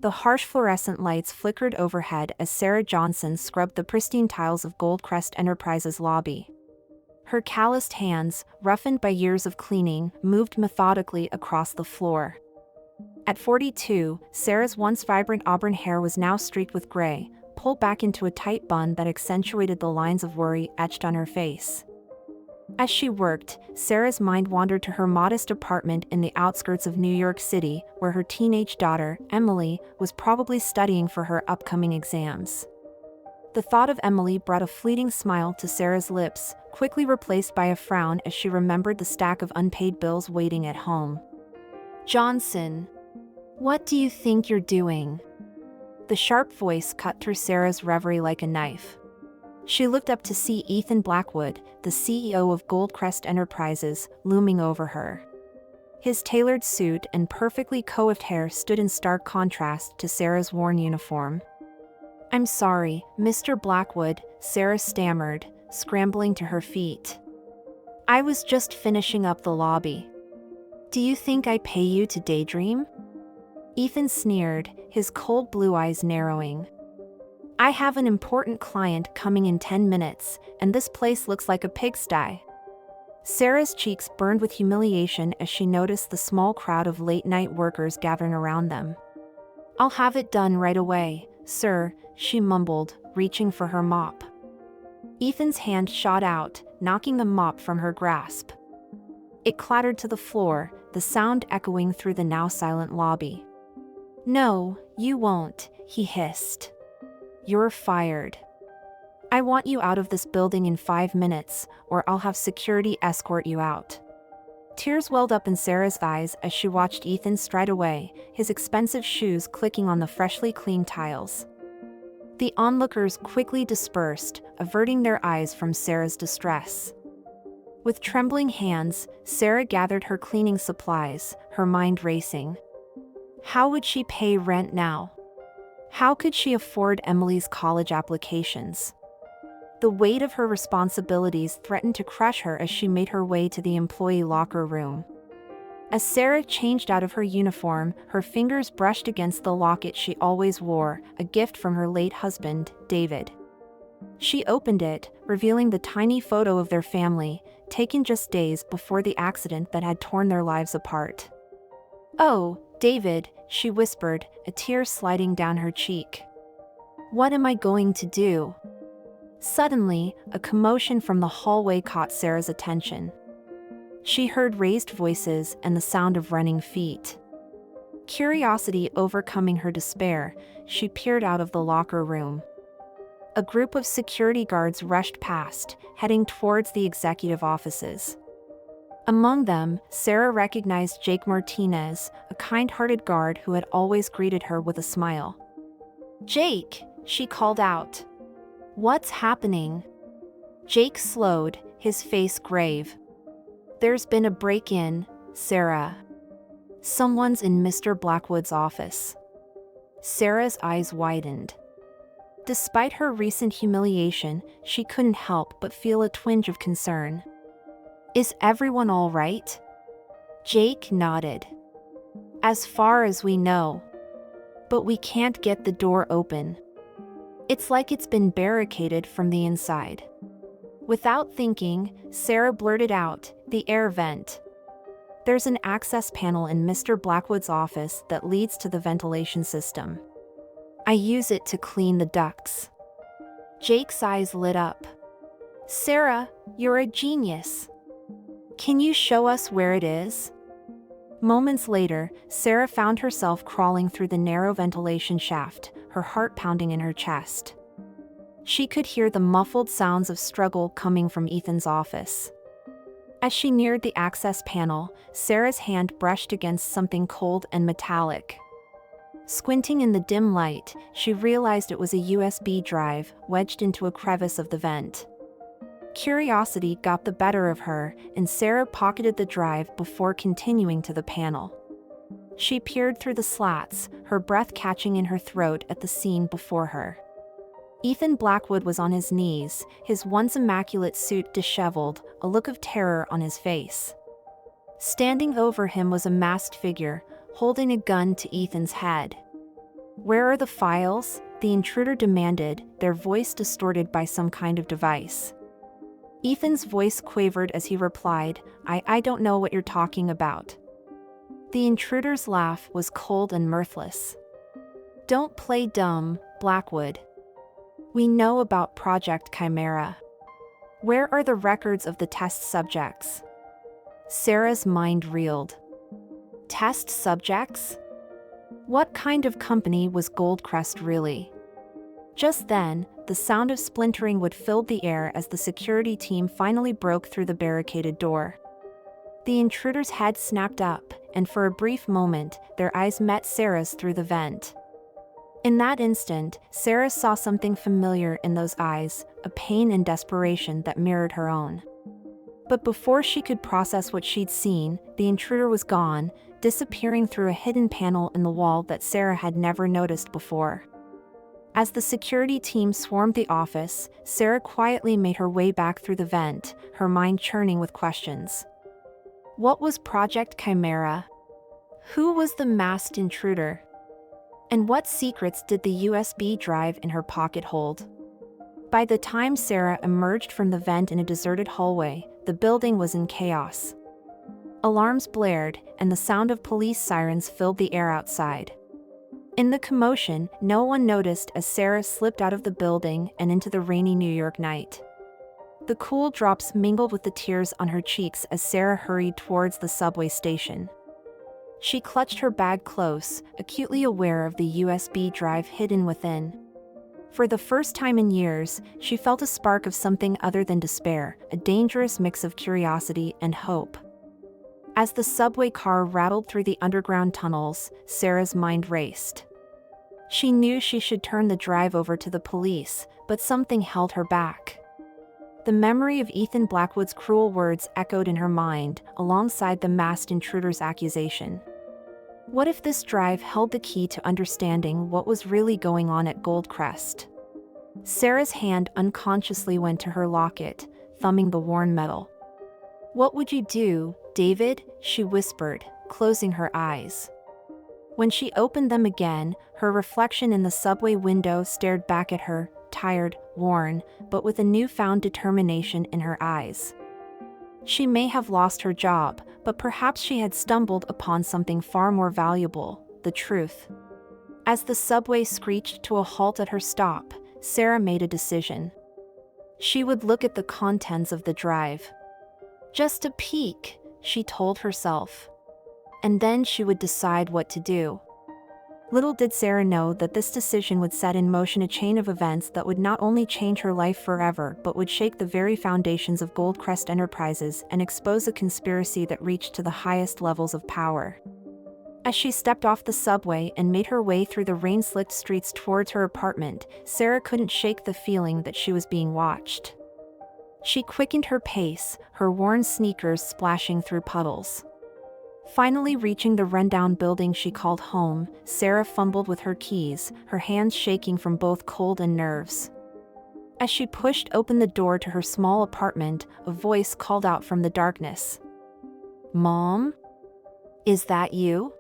The harsh fluorescent lights flickered overhead as Sarah Johnson scrubbed the pristine tiles of Goldcrest Enterprises' lobby. Her calloused hands, roughened by years of cleaning, moved methodically across the floor. At 42, Sarah's once vibrant auburn hair was now streaked with gray, pulled back into a tight bun that accentuated the lines of worry etched on her face. As she worked, Sarah's mind wandered to her modest apartment in the outskirts of New York City, where her teenage daughter, Emily, was probably studying for her upcoming exams. The thought of Emily brought a fleeting smile to Sarah's lips, quickly replaced by a frown as she remembered the stack of unpaid bills waiting at home. "Johnson, what do you think you're doing?" The sharp voice cut through Sarah's reverie like a knife. She looked up to see Ethan Blackwood, the CEO of Goldcrest Enterprises, looming over her. His tailored suit and perfectly coiffed hair stood in stark contrast to Sarah's worn uniform. "I'm sorry, Mr. Blackwood," Sarah stammered, scrambling to her feet. "I was just finishing up the lobby. Do you think I pay you to daydream?" Ethan sneered, his cold blue eyes narrowing. "I have an important client coming in 10 minutes, and this place looks like a pigsty." Sarah's cheeks burned with humiliation as she noticed the small crowd of late-night workers gathering around them. "I'll have it done right away, sir," she mumbled, reaching for her mop. Ethan's hand shot out, knocking the mop from her grasp. It clattered to the floor, the sound echoing through the now silent lobby. "No, you won't," he hissed. "You're fired. I want you out of this building in 5 minutes, or I'll have security escort you out." Tears welled up in Sarah's eyes as she watched Ethan stride away, his expensive shoes clicking on the freshly cleaned tiles. The onlookers quickly dispersed, averting their eyes from Sarah's distress. With trembling hands, Sarah gathered her cleaning supplies, her mind racing. How would she pay rent now? How could she afford Emily's college applications? The weight of her responsibilities threatened to crush her as she made her way to the employee locker room. As Sarah changed out of her uniform, her fingers brushed against the locket she always wore, a gift from her late husband, David. She opened it, revealing the tiny photo of their family, taken just days before the accident that had torn their lives apart. "Oh, David," she whispered, a tear sliding down her cheek. "What am I going to do?" Suddenly, a commotion from the hallway caught Sarah's attention. She heard raised voices and the sound of running feet. Curiosity overcoming her despair, she peered out of the locker room. A group of security guards rushed past, heading towards the executive offices. Among them, Sarah recognized Jake Martinez, a kind-hearted guard who had always greeted her with a smile. "Jake," she called out. "What's happening?" Jake slowed, his face grave. "There's been a break-in, Sarah. Someone's in Mr. Blackwood's office." Sarah's eyes widened. Despite her recent humiliation, she couldn't help but feel a twinge of concern. "Is everyone all right?" Jake nodded. "As far as we know. But we can't get the door open. It's like it's been barricaded from the inside." Without thinking, Sarah blurted out, "The air vent. There's an access panel in Mr. Blackwood's office that leads to the ventilation system. I use it to clean the ducts." Jake's eyes lit up. "Sarah, you're a genius. Can you show us where it is?" Moments later, Sarah found herself crawling through the narrow ventilation shaft, her heart pounding in her chest. She could hear the muffled sounds of struggle coming from Ethan's office. As she neared the access panel, Sarah's hand brushed against something cold and metallic. Squinting in the dim light, she realized it was a USB drive wedged into a crevice of the vent. Curiosity got the better of her, and Sarah pocketed the drive before continuing to the panel. She peered through the slats, her breath catching in her throat at the scene before her. Ethan Blackwood was on his knees, his once immaculate suit disheveled, a look of terror on his face. Standing over him was a masked figure, holding a gun to Ethan's head. "Where are the files?" the intruder demanded, their voice distorted by some kind of device. Ethan's voice quavered as he replied, I don't know what you're talking about." The intruder's laugh was cold and mirthless. "Don't play dumb, Blackwood. We know about Project Chimera. Where are the records of the test subjects?" Sarah's mind reeled. Test subjects? What kind of company was Goldcrest really? Just then, the sound of splintering wood filled the air as the security team finally broke through the barricaded door. The intruder's head snapped up, and for a brief moment, their eyes met Sarah's through the vent. In that instant, Sarah saw something familiar in those eyes, a pain and desperation that mirrored her own. But before she could process what she'd seen, the intruder was gone, disappearing through a hidden panel in the wall that Sarah had never noticed before. As the security team swarmed the office, Sarah quietly made her way back through the vent, her mind churning with questions. What was Project Chimera? Who was the masked intruder? And what secrets did the USB drive in her pocket hold? By the time Sarah emerged from the vent in a deserted hallway, the building was in chaos. Alarms blared, and the sound of police sirens filled the air outside. In the commotion, no one noticed as Sarah slipped out of the building and into the rainy New York night. The cool drops mingled with the tears on her cheeks as Sarah hurried towards the subway station. She clutched her bag close, acutely aware of the USB drive hidden within. For the first time in years, she felt a spark of something other than despair, a dangerous mix of curiosity and hope. As the subway car rattled through the underground tunnels, Sarah's mind raced. She knew she should turn the drive over to the police, but something held her back. The memory of Ethan Blackwood's cruel words echoed in her mind, alongside the masked intruder's accusation. What if this drive held the key to understanding what was really going on at Goldcrest? Sarah's hand unconsciously went to her locket, thumbing the worn metal. "What would you do, David?" she whispered, closing her eyes. When she opened them again, her reflection in the subway window stared back at her, tired, worn, but with a newfound determination in her eyes. She may have lost her job, but perhaps she had stumbled upon something far more valuable, the truth. As the subway screeched to a halt at her stop, Sarah made a decision. She would look at the contents of the drive. Just a peek, she told herself. And then she would decide what to do. Little did Sarah know that this decision would set in motion a chain of events that would not only change her life forever but would shake the very foundations of Goldcrest Enterprises and expose a conspiracy that reached to the highest levels of power. As she stepped off the subway and made her way through the rain-slicked streets towards her apartment, Sarah couldn't shake the feeling that she was being watched. She quickened her pace, her worn sneakers splashing through puddles. Finally reaching the rundown building she called home, Sarah fumbled with her keys, her hands shaking from both cold and nerves. As she pushed open the door to her small apartment, a voice called out from the darkness. "Mom? Is that you?"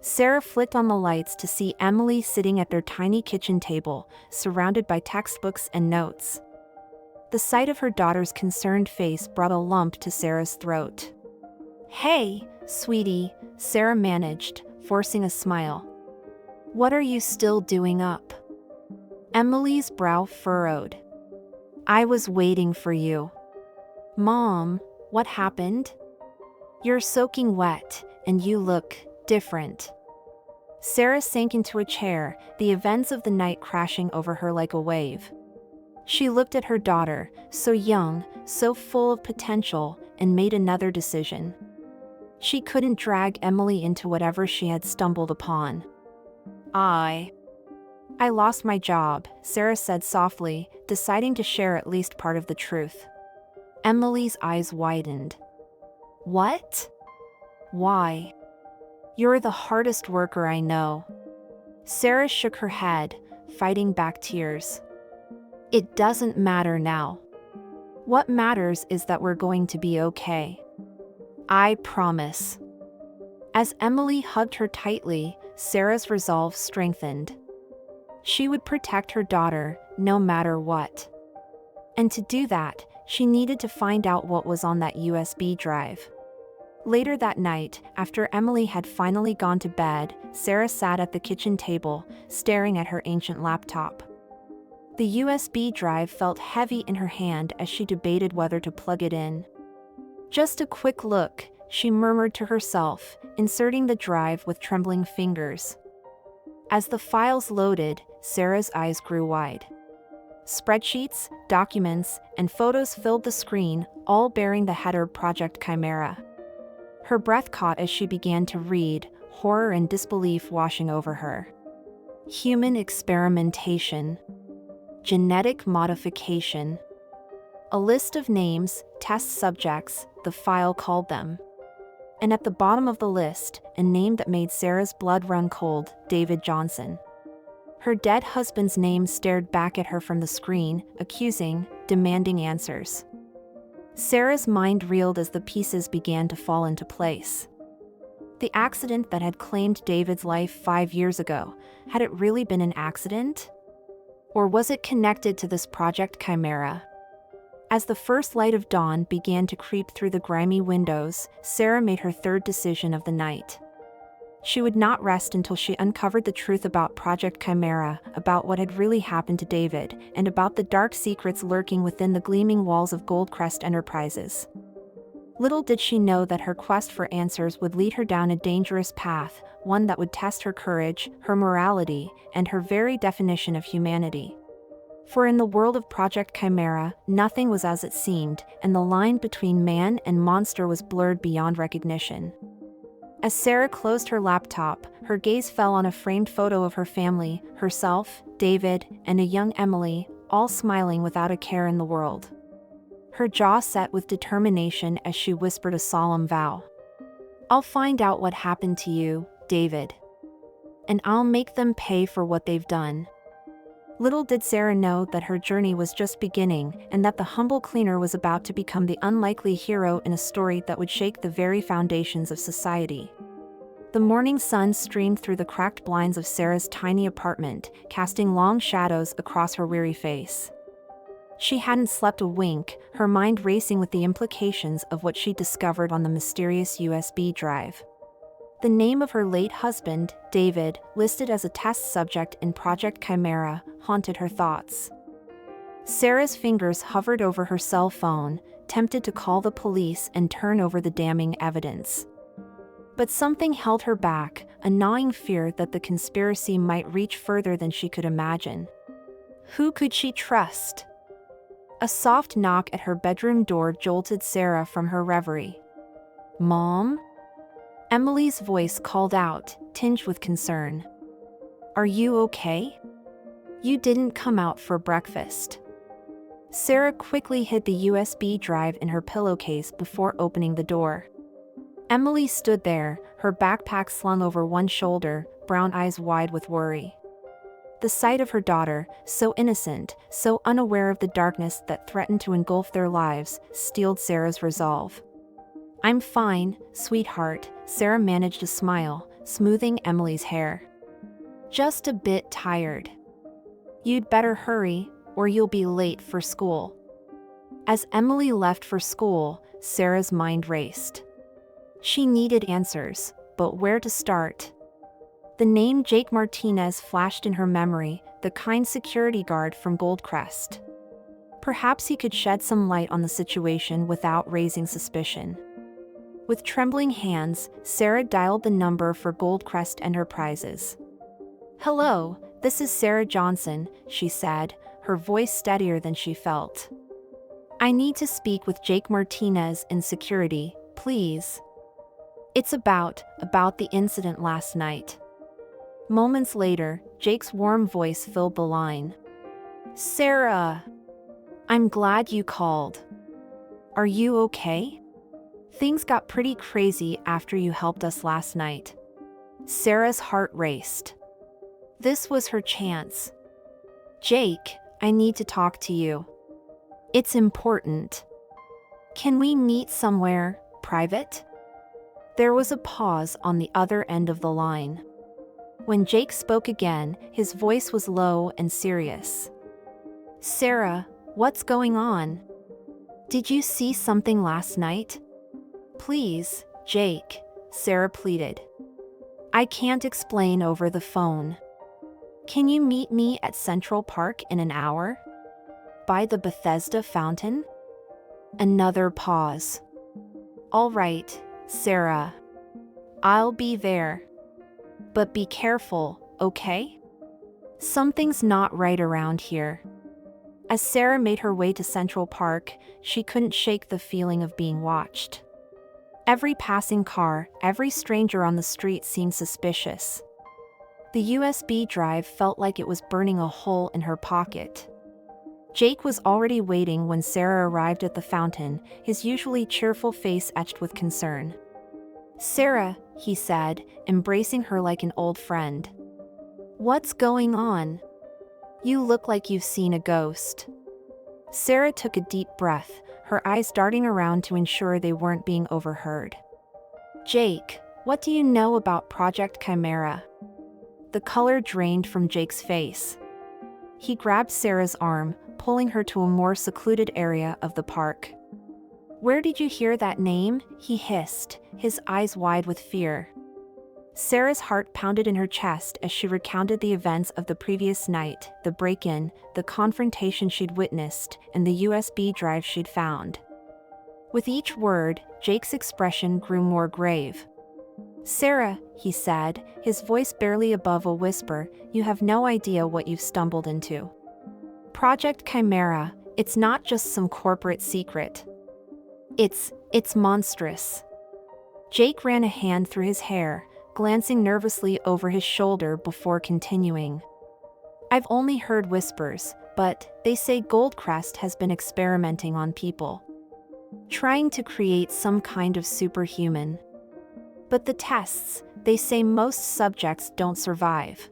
Sarah flicked on the lights to see Emily sitting at their tiny kitchen table, surrounded by textbooks and notes. The sight of her daughter's concerned face brought a lump to Sarah's throat. "Hey, sweetie," Sarah managed, forcing a smile. "What are you still doing up?" Emily's brow furrowed. "I was waiting for you." "Mom, what happened?" "You're soaking wet, and you look different." Sarah sank into a chair, the events of the night crashing over her like a wave. She looked at her daughter, so young, so full of potential, and made another decision. She couldn't drag Emily into whatever she had stumbled upon. I lost my job," Sarah said softly, deciding to share at least part of the truth. Emily's eyes widened. "What? Why? You're the hardest worker I know." Sarah shook her head, fighting back tears. "It doesn't matter now. What matters is that we're going to be okay. I promise." As Emily hugged her tightly, Sarah's resolve strengthened. She would protect her daughter, no matter what. And to do that, she needed to find out what was on that USB drive. Later that night, after Emily had finally gone to bed, Sarah sat at the kitchen table, staring at her ancient laptop. The USB drive felt heavy in her hand as she debated whether to plug it in. "Just a quick look," she murmured to herself, inserting the drive with trembling fingers. As the files loaded, Sarah's eyes grew wide. Spreadsheets, documents, and photos filled the screen, all bearing the header Project Chimera. Her breath caught as she began to read, horror and disbelief washing over her. Human experimentation. Genetic modification. A list of names, test subjects, the file called them. And at the bottom of the list, a name that made Sarah's blood run cold, David Johnson. Her dead husband's name stared back at her from the screen, accusing, demanding answers. Sarah's mind reeled as the pieces began to fall into place. The accident that had claimed David's life 5 years ago, had it really been an accident? Or was it connected to this Project Chimera? As the first light of dawn began to creep through the grimy windows, Sarah made her third decision of the night. She would not rest until she uncovered the truth about Project Chimera, about what had really happened to David, and about the dark secrets lurking within the gleaming walls of Goldcrest Enterprises. Little did she know that her quest for answers would lead her down a dangerous path, one that would test her courage, her morality, and her very definition of humanity. For in the world of Project Chimera, nothing was as it seemed, and the line between man and monster was blurred beyond recognition. As Sarah closed her laptop, her gaze fell on a framed photo of her family, herself, David, and a young Emily, all smiling without a care in the world. Her jaw set with determination as she whispered a solemn vow. "I'll find out what happened to you, David. And I'll make them pay for what they've done." Little did Sarah know that her journey was just beginning, and that the humble cleaner was about to become the unlikely hero in a story that would shake the very foundations of society. The morning sun streamed through the cracked blinds of Sarah's tiny apartment, casting long shadows across her weary face. She hadn't slept a wink, her mind racing with the implications of what she discovered on the mysterious USB drive. The name of her late husband, David, listed as a test subject in Project Chimera, haunted her thoughts. Sarah's fingers hovered over her cell phone, tempted to call the police and turn over the damning evidence. But something held her back, a gnawing fear that the conspiracy might reach further than she could imagine. Who could she trust? A soft knock at her bedroom door jolted Sarah from her reverie. "Mom?" Emily's voice called out, tinged with concern. "Are you okay? You didn't come out for breakfast." Sarah quickly hid the USB drive in her pillowcase before opening the door. Emily stood there, her backpack slung over one shoulder, brown eyes wide with worry. The sight of her daughter, so innocent, so unaware of the darkness that threatened to engulf their lives, steeled Sarah's resolve. "I'm fine, sweetheart," Sarah managed a smile, smoothing Emily's hair. "Just a bit tired. You'd better hurry, or you'll be late for school." As Emily left for school, Sarah's mind raced. She needed answers, but where to start? The name Jake Martinez flashed in her memory, the kind security guard from Goldcrest. Perhaps he could shed some light on the situation without raising suspicion. With trembling hands, Sarah dialed the number for Goldcrest Enterprises. "Hello, this is Sarah Johnson," she said, her voice steadier than she felt. "I need to speak with Jake Martinez in security, please. It's about the incident last night." Moments later, Jake's warm voice filled the line. "Sarah! I'm glad you called. Are you okay? Things got pretty crazy after you helped us last night." Sarah's heart raced. This was her chance. "Jake, I need to talk to you. It's important. Can we meet somewhere, private?" There was a pause on the other end of the line. When Jake spoke again, his voice was low and serious. "Sarah, what's going on? Did you see something last night?" "Please, Jake," Sarah pleaded. "I can't explain over the phone. Can you meet me at Central Park in an hour? By the Bethesda fountain?" Another pause. "All right, Sarah. I'll be there. But be careful, okay? Something's not right around here." As Sarah made her way to Central Park, she couldn't shake the feeling of being watched. Every passing car, every stranger on the street seemed suspicious. The USB drive felt like it was burning a hole in her pocket. Jake was already waiting when Sarah arrived at the fountain, his usually cheerful face etched with concern. "Sarah," he said, embracing her like an old friend. "What's going on? You look like you've seen a ghost." Sarah took a deep breath, her eyes darting around to ensure they weren't being overheard. "Jake, what do you know about Project Chimera?" The color drained from Jake's face. He grabbed Sarah's arm, pulling her to a more secluded area of the park. "Where did you hear that name?" he hissed, his eyes wide with fear. Sarah's heart pounded in her chest as she recounted the events of the previous night, the break-in, the confrontation she'd witnessed, and the USB drive she'd found. With each word, Jake's expression grew more grave. "Sarah," he said, his voice barely above a whisper, "you have no idea what you've stumbled into. Project Chimera, it's not just some corporate secret. It's monstrous." Jake ran a hand through his hair, glancing nervously over his shoulder before continuing. "I've only heard whispers, but they say Goldcrest has been experimenting on people. Trying to create some kind of superhuman. But the tests, they say most subjects don't survive."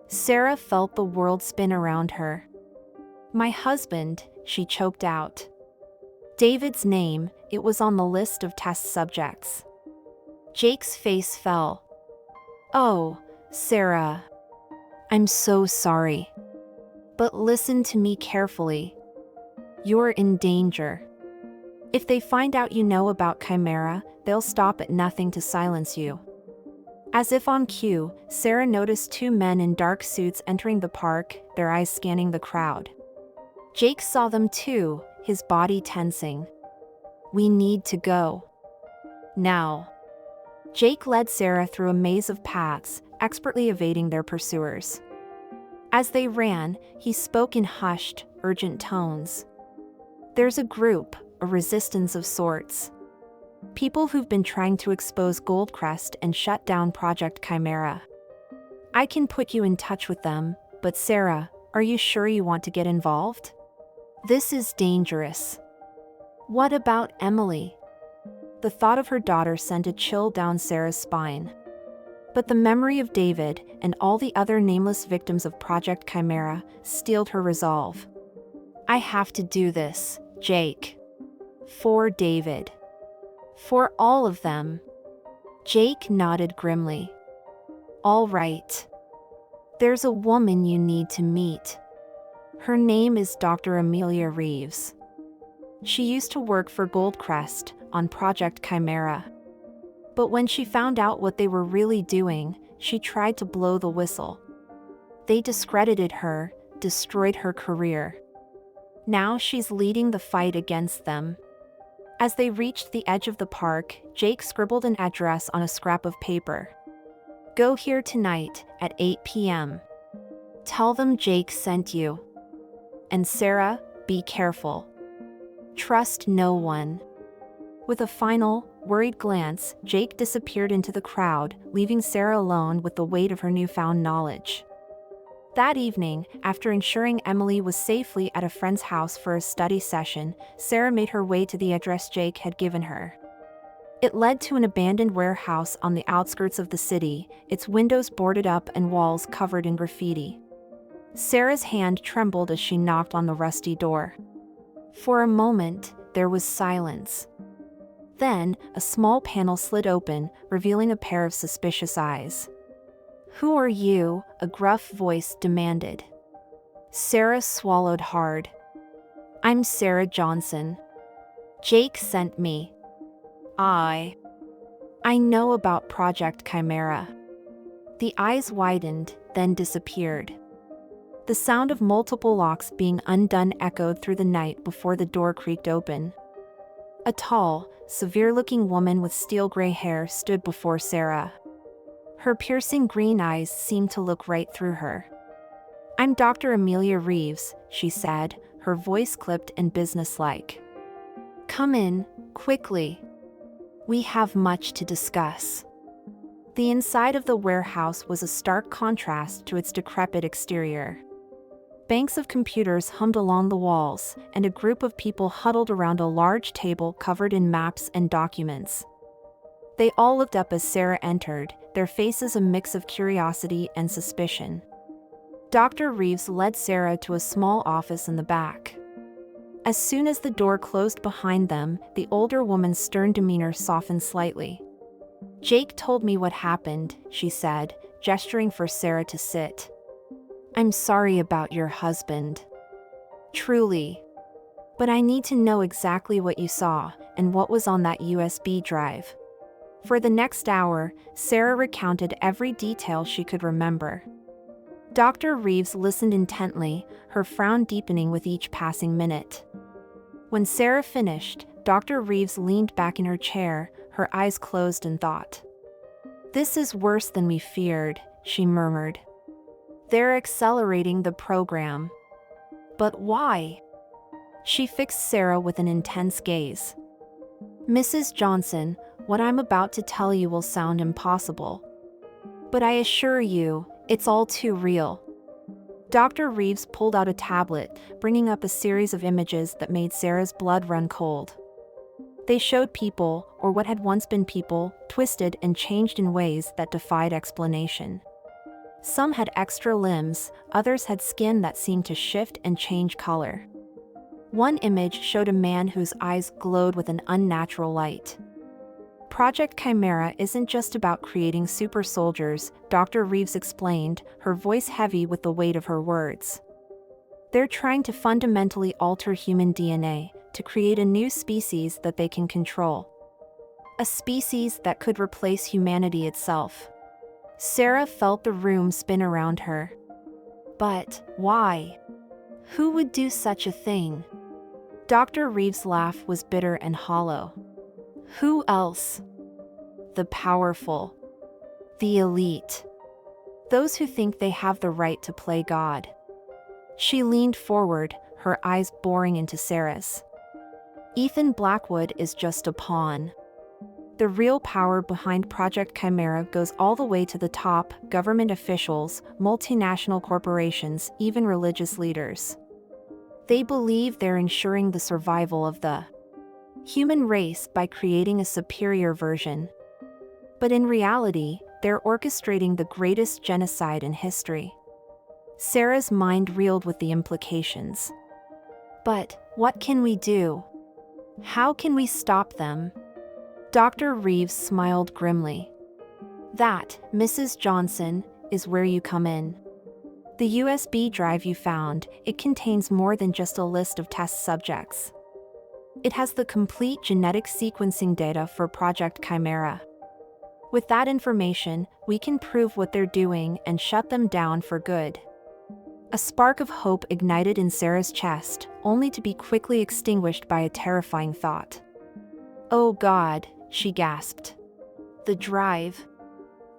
Sarah felt the world spin around her. "My husband," she choked out. David's name, it was on the list of test subjects. Jake's face fell. "Oh, Sarah. I'm so sorry. But listen to me carefully. You're in danger. If they find out you know about Chimera, they'll stop at nothing to silence you." As if on cue, Sarah noticed two men in dark suits entering the park, their eyes scanning the crowd. Jake saw them too, his body tensing. "We need to go. Now." Jake led Sarah through a maze of paths, expertly evading their pursuers. As they ran, he spoke in hushed, urgent tones. "There's a group, a resistance of sorts. People who've been trying to expose Goldcrest and shut down Project Chimera. I can put you in touch with them, but Sarah, are you sure you want to get involved? This is dangerous." "What about Emily?" The thought of her daughter sent a chill down Sarah's spine. But the memory of David and all the other nameless victims of Project Chimera steeled her resolve. "I have to do this, Jake. For David. For all of them." Jake nodded grimly. "All right. There's a woman you need to meet. Her name is Dr. Amelia Reeves. She used to work for Goldcrest on Project Chimera. But when she found out what they were really doing, she tried to blow the whistle. They discredited her, destroyed her career. Now she's leading the fight against them." As they reached the edge of the park, Jake scribbled an address on a scrap of paper. "Go here tonight at 8 p.m. Tell them Jake sent you. And Sarah, be careful. Trust no one." With a final, worried glance, Jake disappeared into the crowd, leaving Sarah alone with the weight of her newfound knowledge. That evening, after ensuring Emily was safely at a friend's house for a study session, Sarah made her way to the address Jake had given her. It led to an abandoned warehouse on the outskirts of the city, its windows boarded up and walls covered in graffiti. Sarah's hand trembled as she knocked on the rusty door. For a moment, there was silence. Then, a small panel slid open, revealing a pair of suspicious eyes. "Who are you?" a gruff voice demanded. Sarah swallowed hard. "I'm Sarah Johnson. Jake sent me. I know about Project Chimera." The eyes widened, then disappeared. The sound of multiple locks being undone echoed through the night before the door creaked open. A tall, severe-looking woman with steel-gray hair stood before Sarah. Her piercing green eyes seemed to look right through her. "I'm Dr. Amelia Reeves," she said, her voice clipped and businesslike. "Come in, quickly. We have much to discuss." The inside of the warehouse was a stark contrast to its decrepit exterior. Banks of computers hummed along the walls, and a group of people huddled around a large table covered in maps and documents. They all looked up as Sarah entered, their faces a mix of curiosity and suspicion. Dr. Reeves led Sarah to a small office in the back. As soon as the door closed behind them, the older woman's stern demeanor softened slightly. "Jake told me what happened," she said, gesturing for Sarah to sit. "I'm sorry about your husband. Truly. But I need to know exactly what you saw and what was on that USB drive." For the next hour, Sarah recounted every detail she could remember. Dr. Reeves listened intently, her frown deepening with each passing minute. When Sarah finished, Dr. Reeves leaned back in her chair, her eyes closed in thought. "This is worse than we feared," she murmured. "They're accelerating the program." "But why?" She fixed Sarah with an intense gaze. "Mrs. Johnson, what I'm about to tell you will sound impossible. But I assure you, it's all too real." Dr. Reeves pulled out a tablet, bringing up a series of images that made Sarah's blood run cold. They showed people, or what had once been people, twisted and changed in ways that defied explanation. Some had extra limbs, others had skin that seemed to shift and change color. One image showed a man whose eyes glowed with an unnatural light. Project Chimera isn't just about creating super soldiers, Dr. Reeves explained, her voice heavy with the weight of her words. They're trying to fundamentally alter human DNA, to create a new species that they can control. A species that could replace humanity itself. Sarah felt the room spin around her. But why? Who would do such a thing? Dr. Reeves' laugh was bitter and hollow. Who else? The powerful. The elite. Those who think they have the right to play God. She leaned forward, her eyes boring into Sarah's. Ethan Blackwood is just a pawn. The real power behind Project Chimera goes all the way to the top: government officials, multinational corporations, even religious leaders. They believe they're ensuring the survival of the human race by creating a superior version. But in reality, they're orchestrating the greatest genocide in history. Sarah's mind reeled with the implications. But what can we do? How can we stop them? Dr. Reeves smiled grimly. That, Mrs. Johnson, is where you come in. The USB drive you found, it contains more than just a list of test subjects. It has the complete genetic sequencing data for Project Chimera. With that information, we can prove what they're doing and shut them down for good. A spark of hope ignited in Sarah's chest, only to be quickly extinguished by a terrifying thought. "Oh God," she gasped. "The drive.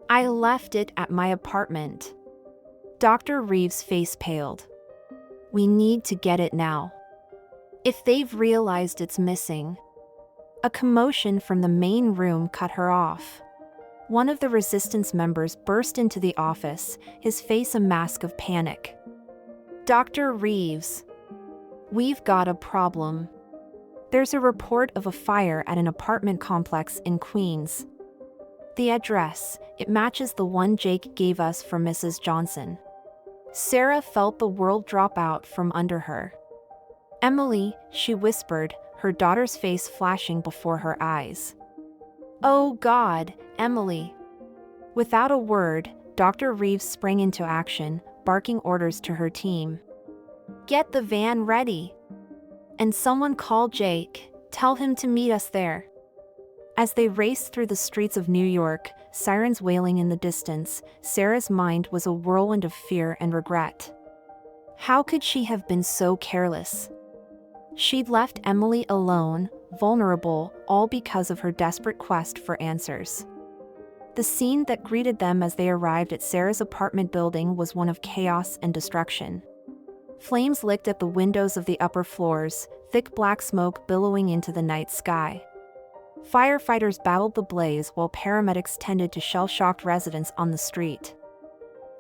I left it at my apartment." Dr. Reeves' face paled. "We need to get it now. If they've realized it's missing." A commotion from the main room cut her off. One of the resistance members burst into the office, his face a mask of panic. "Dr. Reeves, we've got a problem. There's a report of a fire at an apartment complex in Queens. The address, it matches the one Jake gave us for Mrs. Johnson." Sarah felt the world drop out from under her. "Emily," she whispered, her daughter's face flashing before her eyes. "Oh God, Emily." Without a word, Dr. Reeves sprang into action, barking orders to her team. "Get the van ready! And someone call Jake, tell him to meet us there." As they raced through the streets of New York, sirens wailing in the distance, Sarah's mind was a whirlwind of fear and regret. How could she have been so careless? She'd left Emily alone, vulnerable, all because of her desperate quest for answers. The scene that greeted them as they arrived at Sarah's apartment building was one of chaos and destruction. Flames licked at the windows of the upper floors, thick black smoke billowing into the night sky. Firefighters battled the blaze while paramedics tended to shell-shocked residents on the street.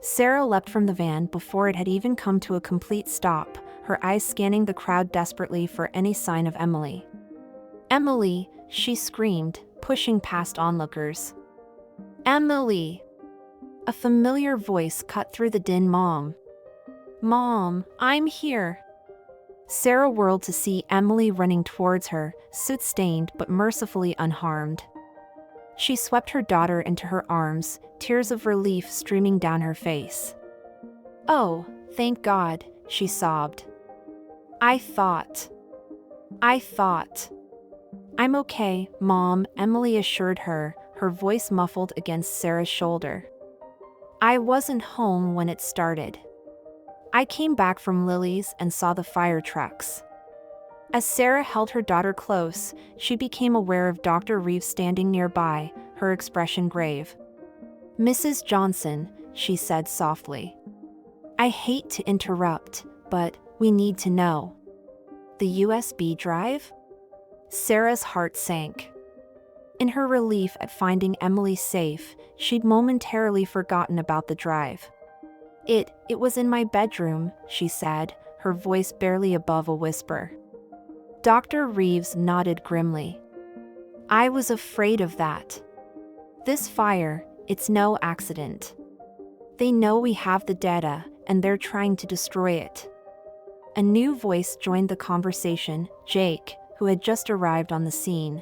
Sarah leapt from the van before it had even come to a complete stop, her eyes scanning the crowd desperately for any sign of Emily. "Emily!" she screamed, pushing past onlookers. "Emily!" A familiar voice cut through the din. "Mom! Mom, I'm here!" Sarah whirled to see Emily running towards her, soot-stained but mercifully unharmed. She swept her daughter into her arms, tears of relief streaming down her face. "Oh, thank God," she sobbed. I thought. "I'm okay, Mom," Emily assured her, her voice muffled against Sarah's shoulder. "I wasn't home when it started. I came back from Lily's and saw the fire trucks." As Sarah held her daughter close, she became aware of Dr. Reeves standing nearby, her expression grave. "Mrs. Johnson," she said softly. "I hate to interrupt, but we need to know. The USB drive?" Sarah's heart sank. In her relief at finding Emily safe, she'd momentarily forgotten about the drive. It was in my bedroom," she said, her voice barely above a whisper. Dr. Reeves nodded grimly. "I was afraid of that. This fire, it's no accident. They know we have the data, and they're trying to destroy it." A new voice joined the conversation, Jake, who had just arrived on the scene.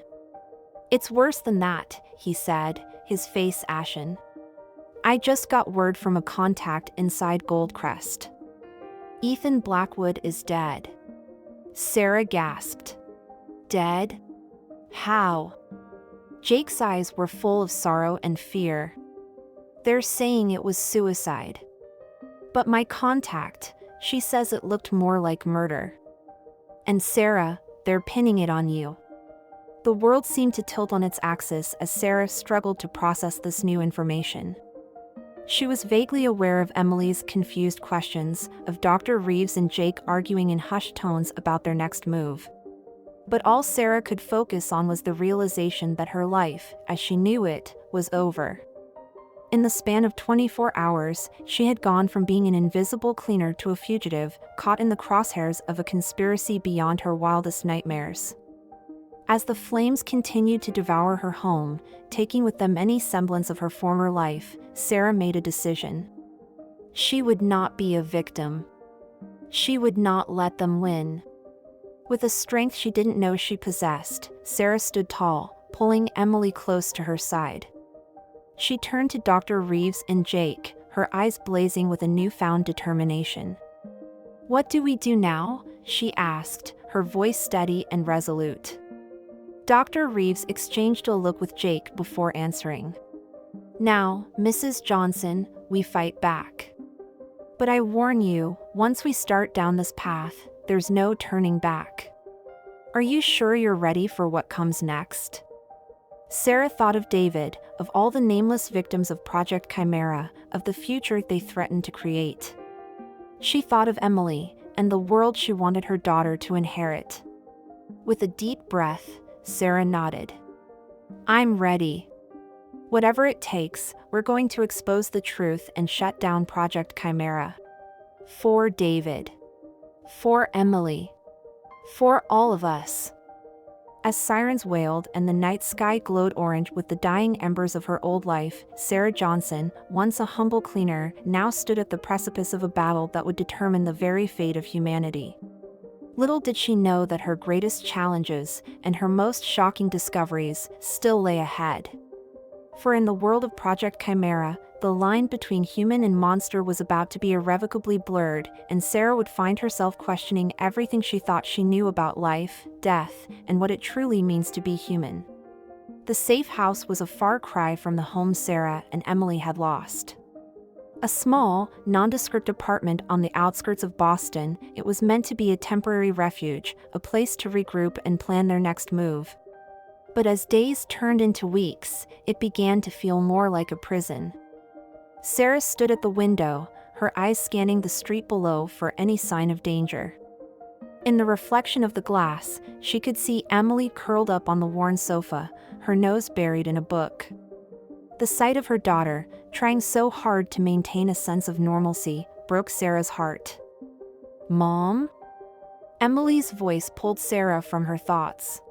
"It's worse than that," he said, his face ashen. "I just got word from a contact inside Goldcrest. Ethan Blackwood is dead." Sarah gasped. "Dead? How?" Jake's eyes were full of sorrow and fear. "They're saying it was suicide. But my contact, she says it looked more like murder. And Sarah, they're pinning it on you." The world seemed to tilt on its axis as Sarah struggled to process this new information. She was vaguely aware of Emily's confused questions, of Dr. Reeves and Jake arguing in hushed tones about their next move. But all Sarah could focus on was the realization that her life, as she knew it, was over. In the span of 24 hours, she had gone from being an invisible cleaner to a fugitive, caught in the crosshairs of a conspiracy beyond her wildest nightmares. As the flames continued to devour her home, taking with them any semblance of her former life, Sarah made a decision. She would not be a victim. She would not let them win. With a strength she didn't know she possessed, Sarah stood tall, pulling Emily close to her side. She turned to Dr. Reeves and Jake, her eyes blazing with a newfound determination. "What do we do now?" she asked, her voice steady and resolute. Dr. Reeves exchanged a look with Jake before answering. "Now, Mrs. Johnson, we fight back. But I warn you, once we start down this path, there's no turning back. Are you sure you're ready for what comes next?" Sarah thought of David, of all the nameless victims of Project Chimera, of the future they threatened to create. She thought of Emily, and the world she wanted her daughter to inherit. With a deep breath, Sarah nodded. "I'm ready. Whatever it takes, we're going to expose the truth and shut down Project Chimera. For David. For Emily. For all of us." As sirens wailed and the night sky glowed orange with the dying embers of her old life, Sarah Johnson, once a humble cleaner, now stood at the precipice of a battle that would determine the very fate of humanity. Little did she know that her greatest challenges, and her most shocking discoveries, still lay ahead. For in the world of Project Chimera, The line between human and monster was about to be irrevocably blurred, and Sarah would find herself questioning everything she thought she knew about life, death, and what it truly means to be human. The safe house was a far cry from the home Sarah and Emily had lost. A small, nondescript apartment on the outskirts of Boston, it was meant to be a temporary refuge, a place to regroup and plan their next move. But as days turned into weeks, it began to feel more like a prison. Sarah stood at the window, her eyes scanning the street below for any sign of danger. In the reflection of the glass, she could see Emily curled up on the worn sofa, her nose buried in a book. The sight of her daughter, trying so hard to maintain a sense of normalcy, broke Sarah's heart. "Mom?" Emily's voice pulled Sarah from her thoughts.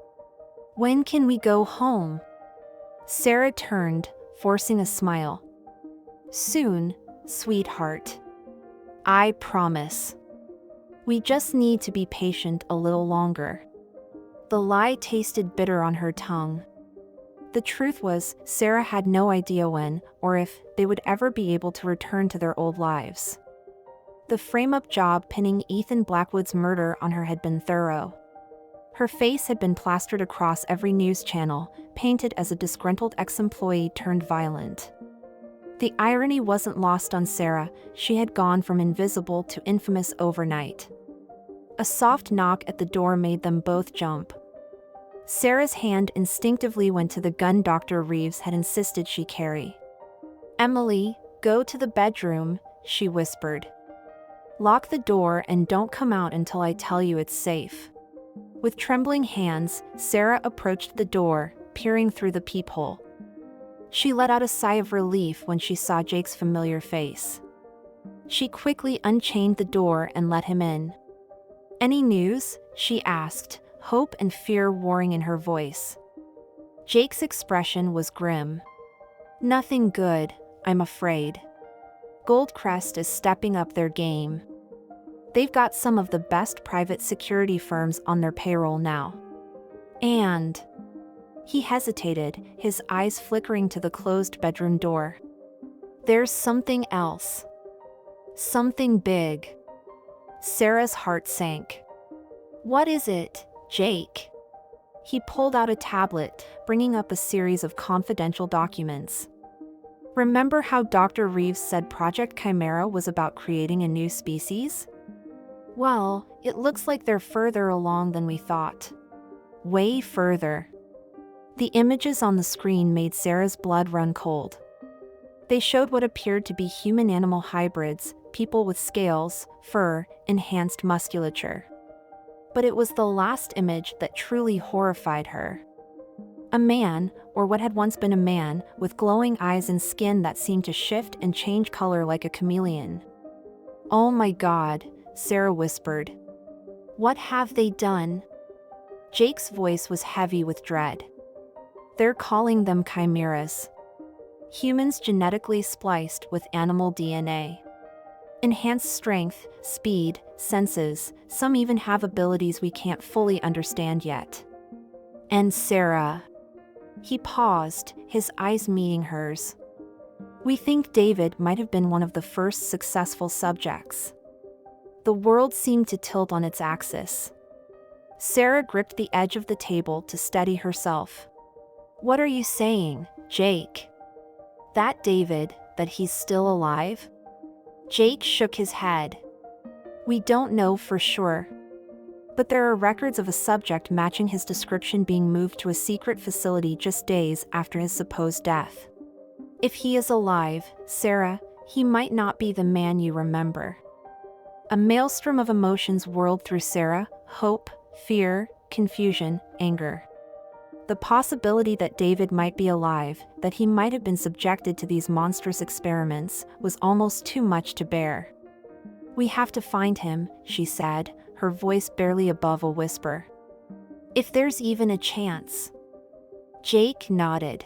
"When can we go home?" Sarah turned, forcing a smile. "Soon, sweetheart. I promise. We just need to be patient a little longer." The lie tasted bitter on her tongue. The truth was, Sarah had no idea when, or if, they would ever be able to return to their old lives. The frame-up job pinning Ethan Blackwood's murder on her had been thorough. Her face had been plastered across every news channel, painted as a disgruntled ex-employee turned violent. The irony wasn't lost on Sarah, she had gone from invisible to infamous overnight. A soft knock at the door made them both jump. Sarah's hand instinctively went to the gun Dr. Reeves had insisted she carry. "Emily, go to the bedroom," she whispered. "Lock the door and don't come out until I tell you it's safe." With trembling hands, Sarah approached the door, peering through the peephole. She let out a sigh of relief when she saw Jake's familiar face. She quickly unchained the door and let him in. "Any news?" she asked, hope and fear warring in her voice. Jake's expression was grim. "Nothing good, I'm afraid. Goldcrest is stepping up their game. They've got some of the best private security firms on their payroll now. And..." He hesitated, his eyes flickering to the closed bedroom door. "There's something else. Something big." Sarah's heart sank. "What is it, Jake?" He pulled out a tablet, bringing up a series of confidential documents. "Remember how Dr. Reeves said Project Chimera was about creating a new species? Well, it looks like they're further along than we thought. Way further." The images on the screen made Sarah's blood run cold. They showed what appeared to be human-animal hybrids, people with scales, fur, enhanced musculature. But it was the last image that truly horrified her. A man, or what had once been a man, with glowing eyes and skin that seemed to shift and change color like a chameleon. "Oh my God," Sarah whispered. "What have they done?" Jake's voice was heavy with dread. "They're calling them chimeras. Humans genetically spliced with animal DNA. Enhanced strength, speed, senses, some even have abilities we can't fully understand yet. And Sarah..." He paused, his eyes meeting hers. "We think David might have been one of the first successful subjects." The world seemed to tilt on its axis. Sarah gripped the edge of the table to steady herself. "What are you saying, Jake? That David, that he's still alive?" Jake shook his head. "We don't know for sure. But there are records of a subject matching his description being moved to a secret facility just days after his supposed death. If he is alive, Sarah, he might not be the man you remember." A maelstrom of emotions whirled through Sarah: hope, fear, confusion, anger. The possibility that David might be alive, that he might have been subjected to these monstrous experiments, was almost too much to bear. "We have to find him," she said, her voice barely above a whisper. "If there's even a chance." Jake nodded.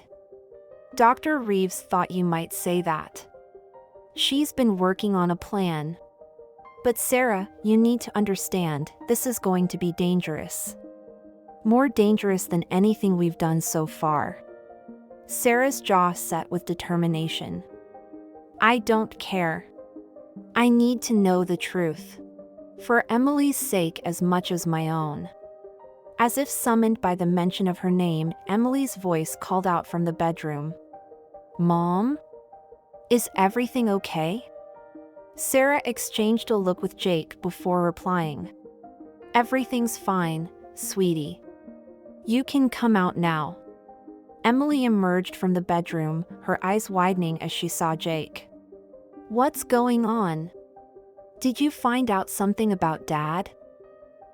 "Dr. Reeves thought you might say that. She's been working on a plan. But Sarah, you need to understand, this is going to be dangerous. More dangerous than anything we've done so far." Sarah's jaw set with determination. I don't care. I need to know the truth. For Emily's sake as much as my own. As if summoned by the mention of her name, Emily's voice called out from the bedroom. Mom? Is everything okay? Sarah exchanged a look with Jake before replying. Everything's fine, sweetie. You can come out now. Emily emerged from the bedroom, her eyes widening as she saw Jake. What's going on? Did you find out something about Dad?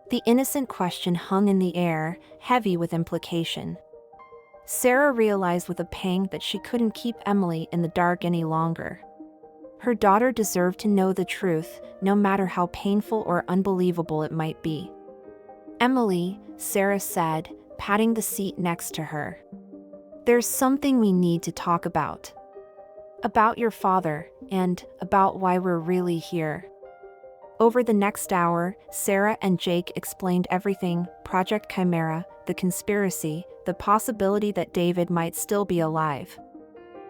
The innocent question hung in the air, heavy with implication. Sarah realized with a pang that she couldn't keep Emily in the dark any longer. Her daughter deserved to know the truth, no matter how painful or unbelievable it might be. Emily, Sarah said, patting the seat next to her. There's something we need to talk about. About your father, and about why we're really here. Over the next hour, Sarah and Jake explained everything: Project Chimera, the conspiracy, the possibility that David might still be alive.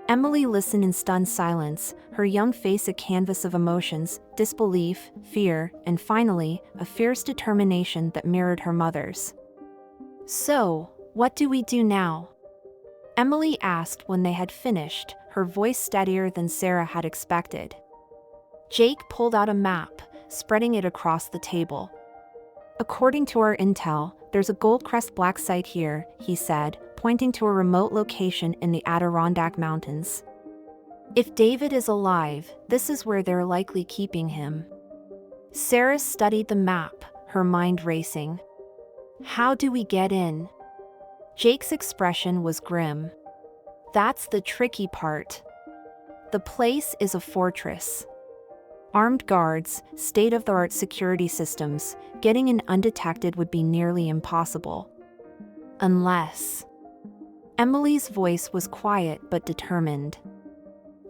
Emily listened in stunned silence, her young face a canvas of emotions, disbelief, fear, and finally, a fierce determination that mirrored her mother's. So, what do we do now? Emily asked when they had finished, her voice steadier than Sarah had expected. Jake pulled out a map, spreading it across the table. According to our intel, there's a Goldcrest black site here, he said, pointing to a remote location in the Adirondack Mountains. If David is alive, this is where they're likely keeping him. Sarah studied the map, her mind racing. How do we get in? Jake's expression was grim. That's the tricky part. The place is a fortress. Armed guards, state-of-the-art security systems, getting in undetected would be nearly impossible. Unless... Emily's voice was quiet but determined.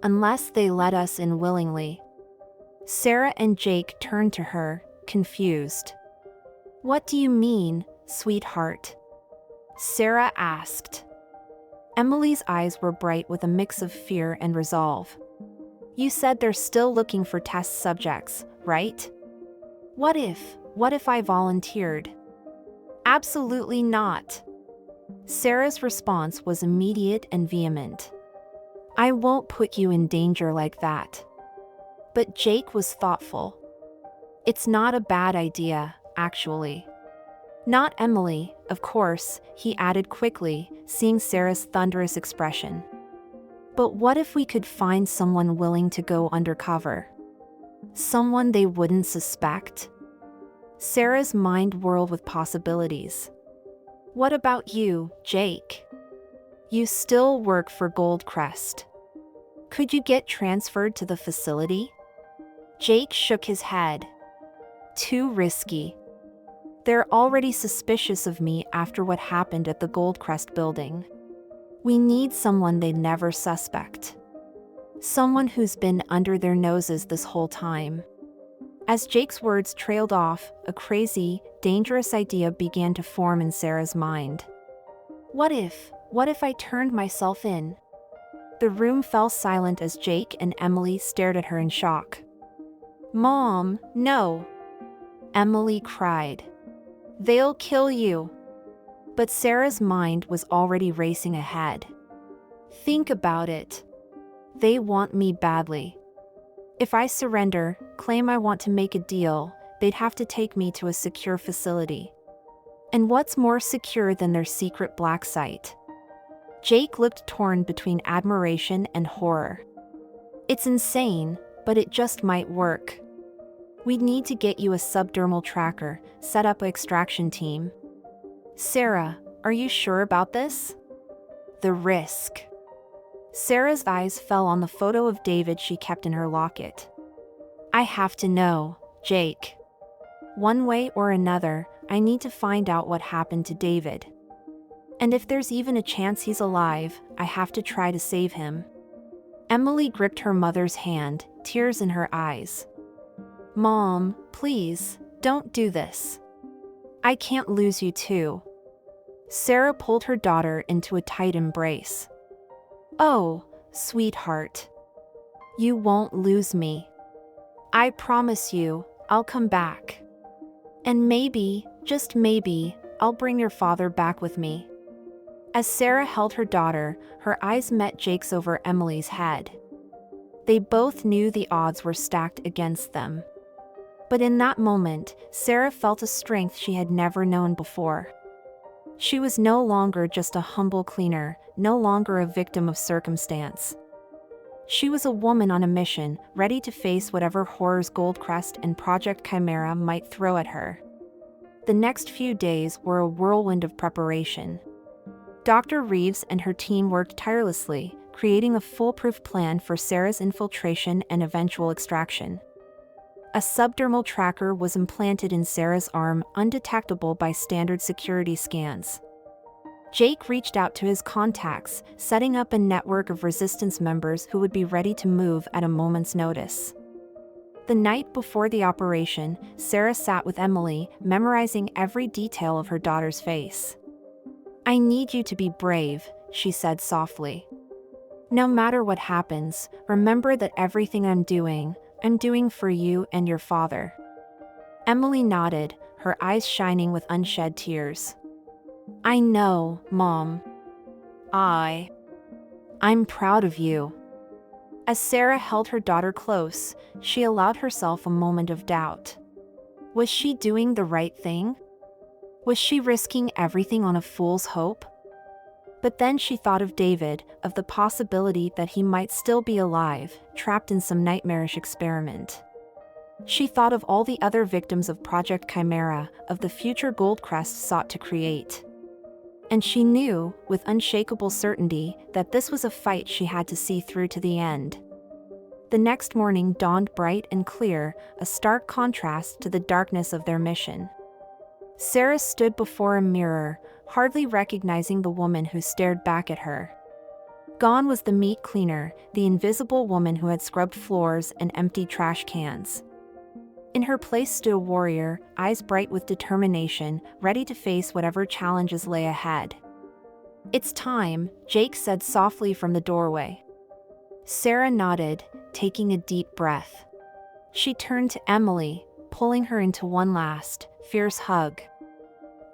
Unless they let us in willingly. Sarah and Jake turned to her, confused. What do you mean, sweetheart? Sarah asked. Emily's eyes were bright with a mix of fear and resolve. You said they're still looking for test subjects, right? What if I volunteered? Absolutely not. Sarah's response was immediate and vehement. I won't put you in danger like that. But Jake was thoughtful. It's not a bad idea, actually. Not Emily, of course, he added quickly, seeing Sarah's thunderous expression. But what if we could find someone willing to go undercover? Someone they wouldn't suspect? Sarah's mind whirled with possibilities. What about you, Jake? You still work for Goldcrest. Could you get transferred to the facility? Jake shook his head. Too risky. They're already suspicious of me after what happened at the Goldcrest building. We need someone they'd never suspect. Someone who's been under their noses this whole time. As Jake's words trailed off, a crazy, dangerous idea began to form in Sarah's mind. What if I turned myself in? The room fell silent as Jake and Emily stared at her in shock. Mom, no! Emily cried. They'll kill you. But Sarah's mind was already racing ahead. Think about it. They want me badly. If I surrender, claim I want to make a deal, they'd have to take me to a secure facility. And what's more secure than their secret black site? Jake looked torn between admiration and horror. It's insane, but it just might work. We'd need to get you a subdermal tracker, set up an extraction team. Sarah, are you sure about this? The risk. Sarah's eyes fell on the photo of David she kept in her locket. I have to know, Jake. One way or another, I need to find out what happened to David. And if there's even a chance he's alive, I have to try to save him. Emily gripped her mother's hand, tears in her eyes. Mom, please, don't do this. I can't lose you too. Sarah pulled her daughter into a tight embrace. Oh, sweetheart. You won't lose me. I promise you, I'll come back. And maybe, just maybe, I'll bring your father back with me." As Sarah held her daughter, her eyes met Jake's over Emily's head. They both knew the odds were stacked against them. But in that moment, Sarah felt a strength she had never known before. She was no longer just a humble cleaner, no longer a victim of circumstance. She was a woman on a mission, ready to face whatever horrors Goldcrest and Project Chimera might throw at her. The next few days were a whirlwind of preparation. Dr. Reeves and her team worked tirelessly, creating a foolproof plan for Sarah's infiltration and eventual extraction. A subdermal tracker was implanted in Sarah's arm, undetectable by standard security scans. Jake reached out to his contacts, setting up a network of resistance members who would be ready to move at a moment's notice. The night before the operation, Sarah sat with Emily, memorizing every detail of her daughter's face. "I need you to be brave," she said softly. "No matter what happens, remember that everything I'm doing for you and your father." Emily nodded, her eyes shining with unshed tears. "I know, Mom. I'm proud of you." As Sarah held her daughter close, she allowed herself a moment of doubt. Was she doing the right thing? Was she risking everything on a fool's hope? But then she thought of David, of the possibility that he might still be alive, trapped in some nightmarish experiment. She thought of all the other victims of Project Chimera, of the future Goldcrest sought to create. And she knew, with unshakable certainty, that this was a fight she had to see through to the end. The next morning dawned bright and clear, a stark contrast to the darkness of their mission. Sarah stood before a mirror, hardly recognizing the woman who stared back at her. Gone was the meat cleaner, the invisible woman who had scrubbed floors and emptied trash cans. In her place stood a warrior, eyes bright with determination, ready to face whatever challenges lay ahead. "It's time," Jake said softly from the doorway. Sarah nodded, taking a deep breath. She turned to Emily, pulling her into one last, fierce hug.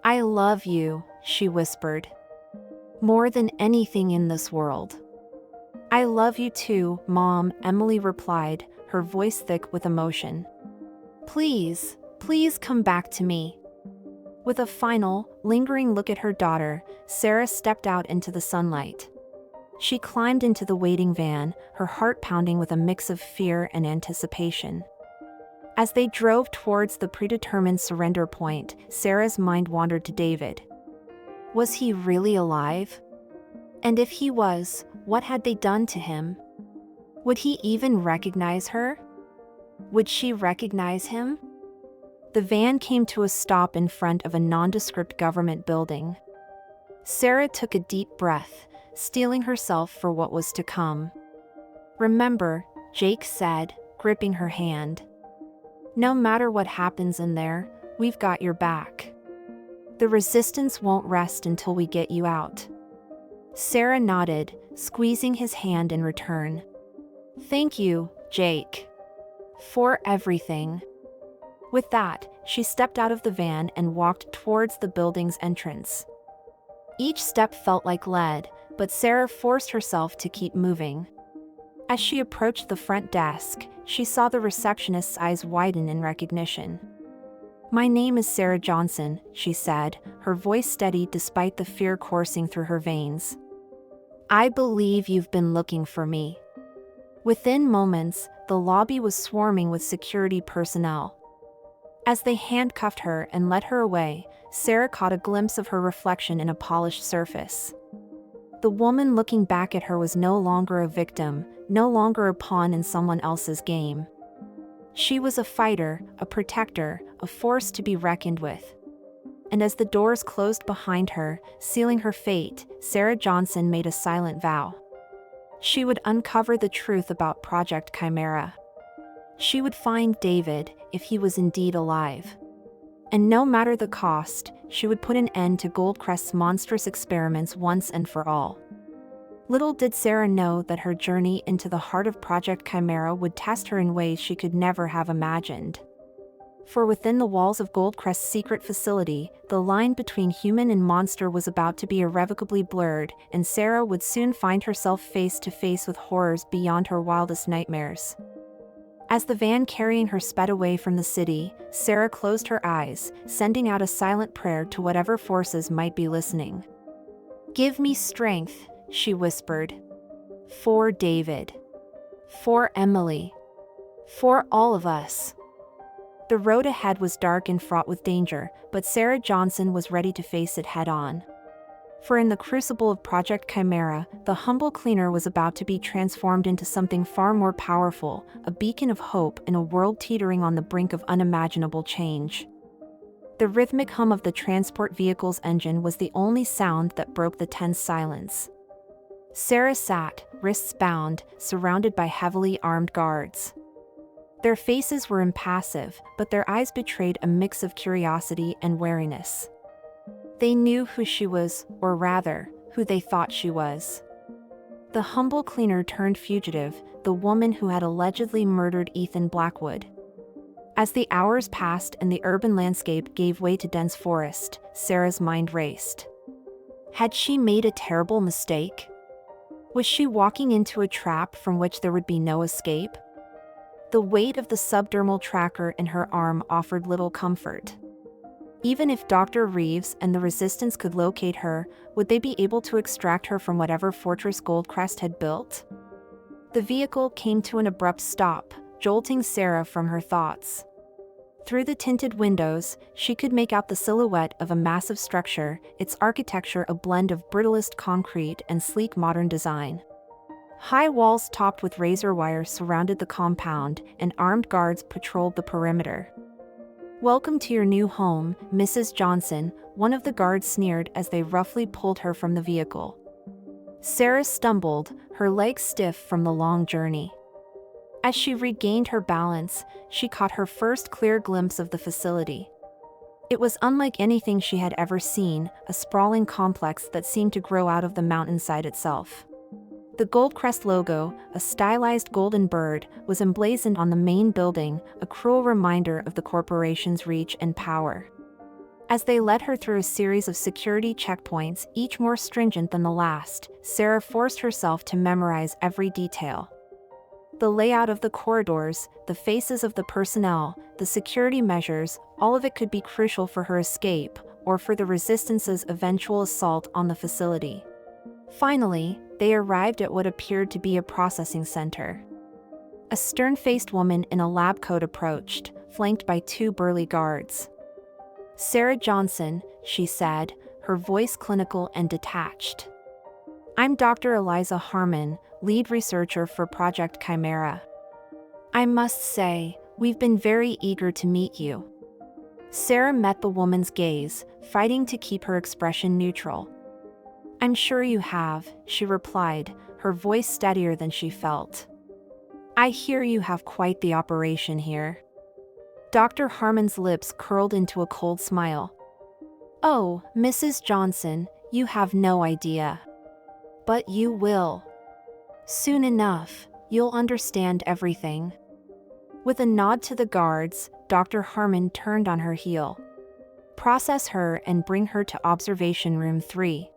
"I love you," she whispered. "More than anything in this world." "I love you too, Mom," Emily replied, her voice thick with emotion. Please come back to me." With a final, lingering look at her daughter, Sarah stepped out into the sunlight. She climbed into the waiting van, her heart pounding with a mix of fear and anticipation. As they drove towards the predetermined surrender point, Sarah's mind wandered to David. Was he really alive? And if he was, what had they done to him? Would he even recognize her? Would she recognize him? The van came to a stop in front of a nondescript government building. Sarah took a deep breath, steeling herself for what was to come. "Remember," Jake said, gripping her hand. "No matter what happens in there, we've got your back. The resistance won't rest until we get you out." Sarah nodded, squeezing his hand in return. "Thank you, Jake. For everything." With that, she stepped out of the van and walked towards the building's entrance. Each step felt like lead, but Sarah forced herself to keep moving. As she approached the front desk, she saw the receptionist's eyes widen in recognition. "My name is Sarah Johnson," she said, her voice steady despite the fear coursing through her veins. "I believe you've been looking for me." Within moments, the lobby was swarming with security personnel. As they handcuffed her and led her away, Sarah caught a glimpse of her reflection in a polished surface. The woman looking back at her was no longer a victim, no longer a pawn in someone else's game. She was a fighter, a protector, a force to be reckoned with. And as the doors closed behind her, sealing her fate, Sarah Johnson made a silent vow. She would uncover the truth about Project Chimera. She would find David, if he was indeed alive. And no matter the cost, she would put an end to Goldcrest's monstrous experiments once and for all. Little did Sarah know that her journey into the heart of Project Chimera would test her in ways she could never have imagined. For within the walls of Goldcrest's secret facility, the line between human and monster was about to be irrevocably blurred, and Sarah would soon find herself face to face with horrors beyond her wildest nightmares. As the van carrying her sped away from the city, Sarah closed her eyes, sending out a silent prayer to whatever forces might be listening. "Give me strength," she whispered. "For David. For Emily. For all of us." The road ahead was dark and fraught with danger, but Sarah Johnson was ready to face it head-on. For in the crucible of Project Chimera, the humble cleaner was about to be transformed into something far more powerful, a beacon of hope in a world teetering on the brink of unimaginable change. The rhythmic hum of the transport vehicle's engine was the only sound that broke the tense silence. Sarah sat, wrists bound, surrounded by heavily armed guards. Their faces were impassive, but their eyes betrayed a mix of curiosity and wariness. They knew who she was, or rather, who they thought she was. The humble cleaner turned fugitive, the woman who had allegedly murdered Ethan Blackwood. As the hours passed and the urban landscape gave way to dense forest, Sarah's mind raced. Had she made a terrible mistake? Was she walking into a trap from which there would be no escape? The weight of the subdermal tracker in her arm offered little comfort. Even if Dr. Reeves and the Resistance could locate her, would they be able to extract her from whatever fortress Goldcrest had built? The vehicle came to an abrupt stop, jolting Sarah from her thoughts. Through the tinted windows, she could make out the silhouette of a massive structure, its architecture a blend of brittlest concrete and sleek modern design. High walls topped with razor wire surrounded the compound, and armed guards patrolled the perimeter. "Welcome to your new home, Mrs. Johnson," one of the guards sneered as they roughly pulled her from the vehicle. Sarah stumbled, her legs stiff from the long journey. As she regained her balance, she caught her first clear glimpse of the facility. It was unlike anything she had ever seen, a sprawling complex that seemed to grow out of the mountainside itself. The Goldcrest logo, a stylized golden bird, was emblazoned on the main building, a cruel reminder of the corporation's reach and power. As they led her through a series of security checkpoints, each more stringent than the last, Sarah forced herself to memorize every detail. The layout of the corridors, the faces of the personnel, the security measures, all of it could be crucial for her escape, or for the Resistance's eventual assault on the facility. Finally, they arrived at what appeared to be a processing center. A stern-faced woman in a lab coat approached, flanked by two burly guards. "Sarah Johnson," she said, her voice clinical and detached. "I'm Dr. Eliza Harmon, lead researcher for Project Chimera. I must say, we've been very eager to meet you." Sarah met the woman's gaze, fighting to keep her expression neutral. "I'm sure you have," she replied, her voice steadier than she felt. "I hear you have quite the operation here." Dr. Harmon's lips curled into a cold smile. "Oh, Mrs. Johnson, you have no idea. But you will. Soon enough, you'll understand everything." With a nod to the guards, Dr. Harmon turned on her heel. "Process her and bring her to observation room 3.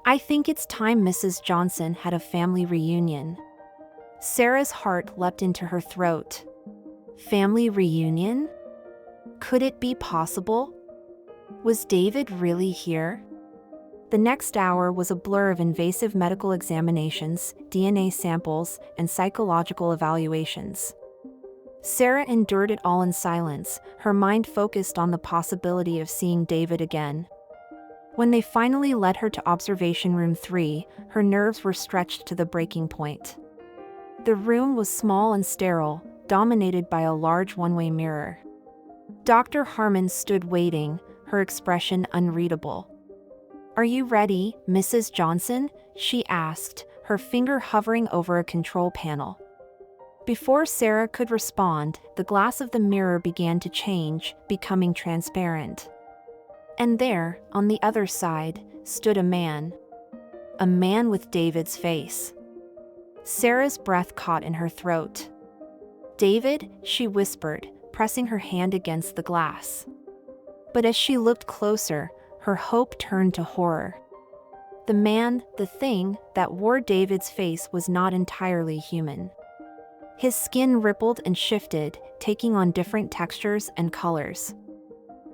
I think it's time Mrs. Johnson had a family reunion." Sarah's heart leapt into her throat. Family reunion? Could it be possible? Was David really here? The next hour was a blur of invasive medical examinations, DNA samples, and psychological evaluations. Sarah endured it all in silence, her mind focused on the possibility of seeing David again. When they finally led her to observation room 3, her nerves were stretched to the breaking point. The room was small and sterile, dominated by a large one-way mirror. Dr. Harmon stood waiting, her expression unreadable. "Are you ready, Mrs. Johnson?" she asked, her finger hovering over a control panel. Before Sarah could respond, the glass of the mirror began to change, becoming transparent. And there, on the other side, stood a man. A man with David's face. Sarah's breath caught in her throat. "David," she whispered, pressing her hand against the glass. But as she looked closer, her hope turned to horror. The man, the thing, that wore David's face was not entirely human. His skin rippled and shifted, taking on different textures and colors.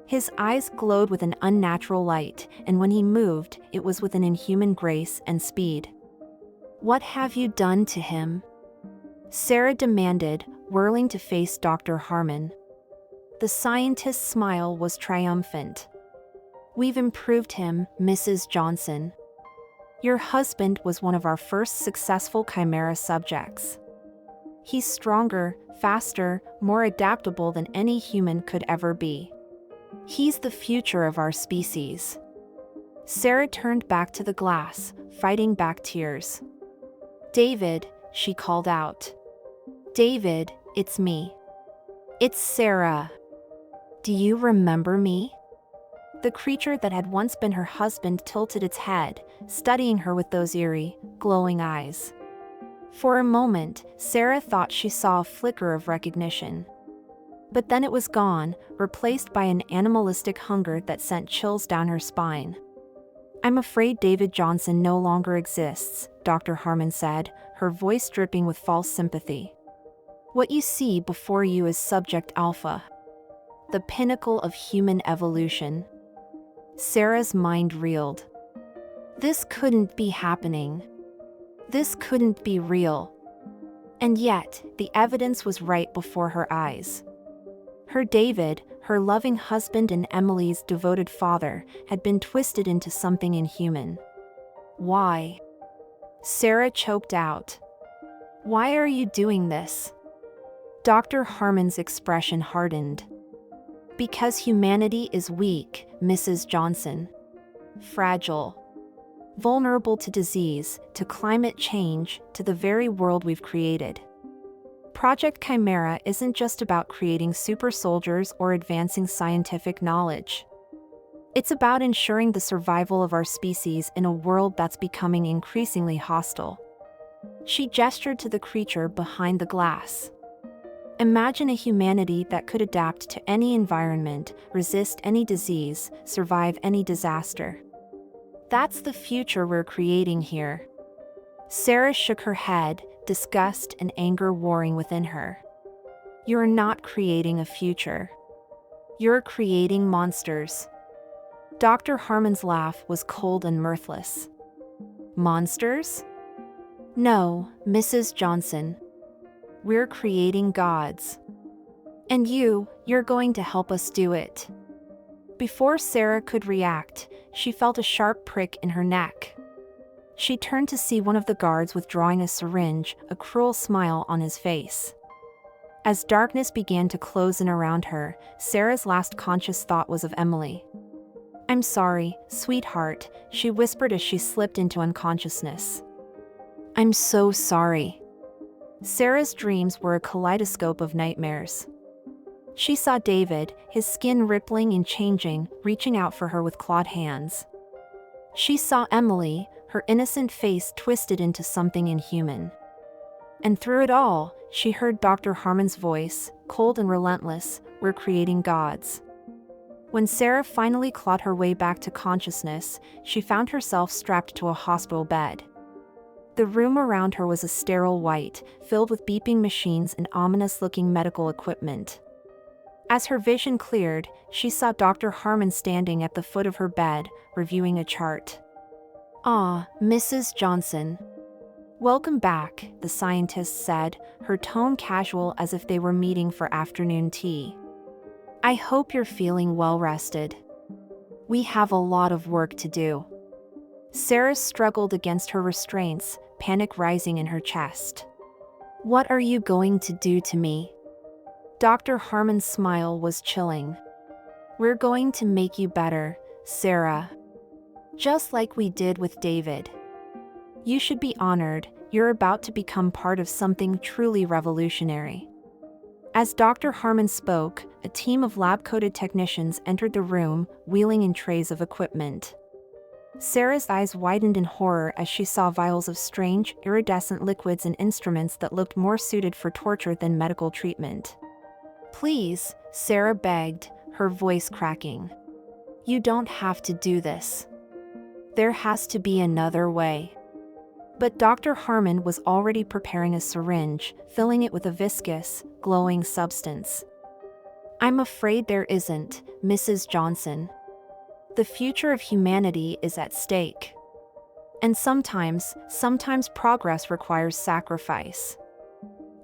His eyes glowed with an unnatural light, and when he moved, it was with an inhuman grace and speed. "What have you done to him?" Sarah demanded, whirling to face Dr. Harmon. The scientist's smile was triumphant. "We've improved him, Mrs. Johnson. Your husband was one of our first successful Chimera subjects. He's stronger, faster, more adaptable than any human could ever be. He's the future of our species." Sarah turned back to the glass, fighting back tears. "David," she called out. "David, it's me. It's Sarah. Do you remember me?" The creature that had once been her husband tilted its head, studying her with those eerie, glowing eyes. For a moment, Sarah thought she saw a flicker of recognition. But then it was gone, replaced by an animalistic hunger that sent chills down her spine. "I'm afraid David Johnson no longer exists," Dr. Harmon said, her voice dripping with false sympathy. "What you see before you is Subject Alpha, the pinnacle of human evolution." Sarah's mind reeled. This couldn't be happening. This couldn't be real. And yet, the evidence was right before her eyes. Her David, her loving husband and Emily's devoted father, had been twisted into something inhuman. Why? Sarah choked out. "Why are you doing this?" Dr. Harmon's expression hardened. "Because humanity is weak, Mrs. Johnson. Fragile. Vulnerable to disease, to climate change, to the very world we've created. Project Chimera isn't just about creating super soldiers or advancing scientific knowledge. It's about ensuring the survival of our species in a world that's becoming increasingly hostile." She gestured to the creature behind the glass. "Imagine a humanity that could adapt to any environment, resist any disease, survive any disaster. That's the future we're creating here." Sarah shook her head, disgust and anger warring within her. "You're not creating a future. You're creating monsters." Dr. Harmon's laugh was cold and mirthless. "Monsters? No, Mrs. Johnson. We're creating gods. And you're going to help us do it." Before Sarah could react, she felt a sharp prick in her neck. She turned to see one of the guards withdrawing a syringe, a cruel smile on his face. As darkness began to close in around her, Sarah's last conscious thought was of Emily. "I'm sorry, sweetheart," she whispered as she slipped into unconsciousness. "I'm so sorry." Sarah's dreams were a kaleidoscope of nightmares. She saw David, his skin rippling and changing, reaching out for her with clawed hands. She saw Emily, her innocent face twisted into something inhuman. And through it all, she heard Dr. Harmon's voice, cold and relentless, "We're creating gods." When Sarah finally clawed her way back to consciousness, she found herself strapped to a hospital bed. The room around her was a sterile white, filled with beeping machines and ominous-looking medical equipment. As her vision cleared, she saw Dr. Harmon standing at the foot of her bed, reviewing a chart. "Ah, Mrs. Johnson. Welcome back," the scientist said, her tone casual as if they were meeting for afternoon tea. "I hope you're feeling well-rested. We have a lot of work to do." Sarah struggled against her restraints, panic rising in her chest. "What are you going to do to me?" Dr. Harmon's smile was chilling. "We're going to make you better, Sarah. Just like we did with David. You should be honored, you're about to become part of something truly revolutionary." As Dr. Harmon spoke, a team of lab-coated technicians entered the room, wheeling in trays of equipment. Sarah's eyes widened in horror as she saw vials of strange, iridescent liquids and instruments that looked more suited for torture than medical treatment. "Please," Sarah begged, her voice cracking. "You don't have to do this. There has to be another way." But Dr. Harmon was already preparing a syringe, filling it with a viscous, glowing substance. "I'm afraid there isn't, Mrs. Johnson. The future of humanity is at stake. And sometimes progress requires sacrifice."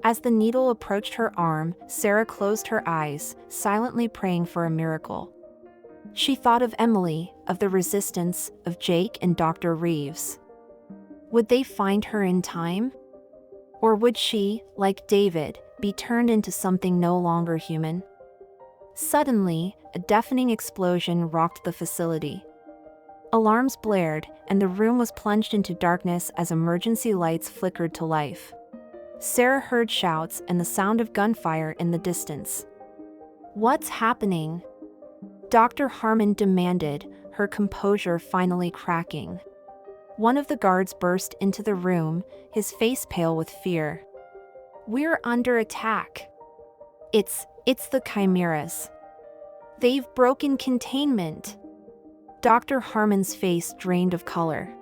As the needle approached her arm, Sarah closed her eyes, silently praying for a miracle. She thought of Emily, of the resistance, of Jake and Dr. Reeves. Would they find her in time? Or would she, like David, be turned into something no longer human? Suddenly, a deafening explosion rocked the facility. Alarms blared, and the room was plunged into darkness as emergency lights flickered to life. Sarah heard shouts and the sound of gunfire in the distance. "What's happening?" Dr. Harmon demanded, her composure finally cracking. One of the guards burst into the room, his face pale with fear. "We're under attack. It's the Chimeras. They've broken containment." Dr. Harmon's face drained of color.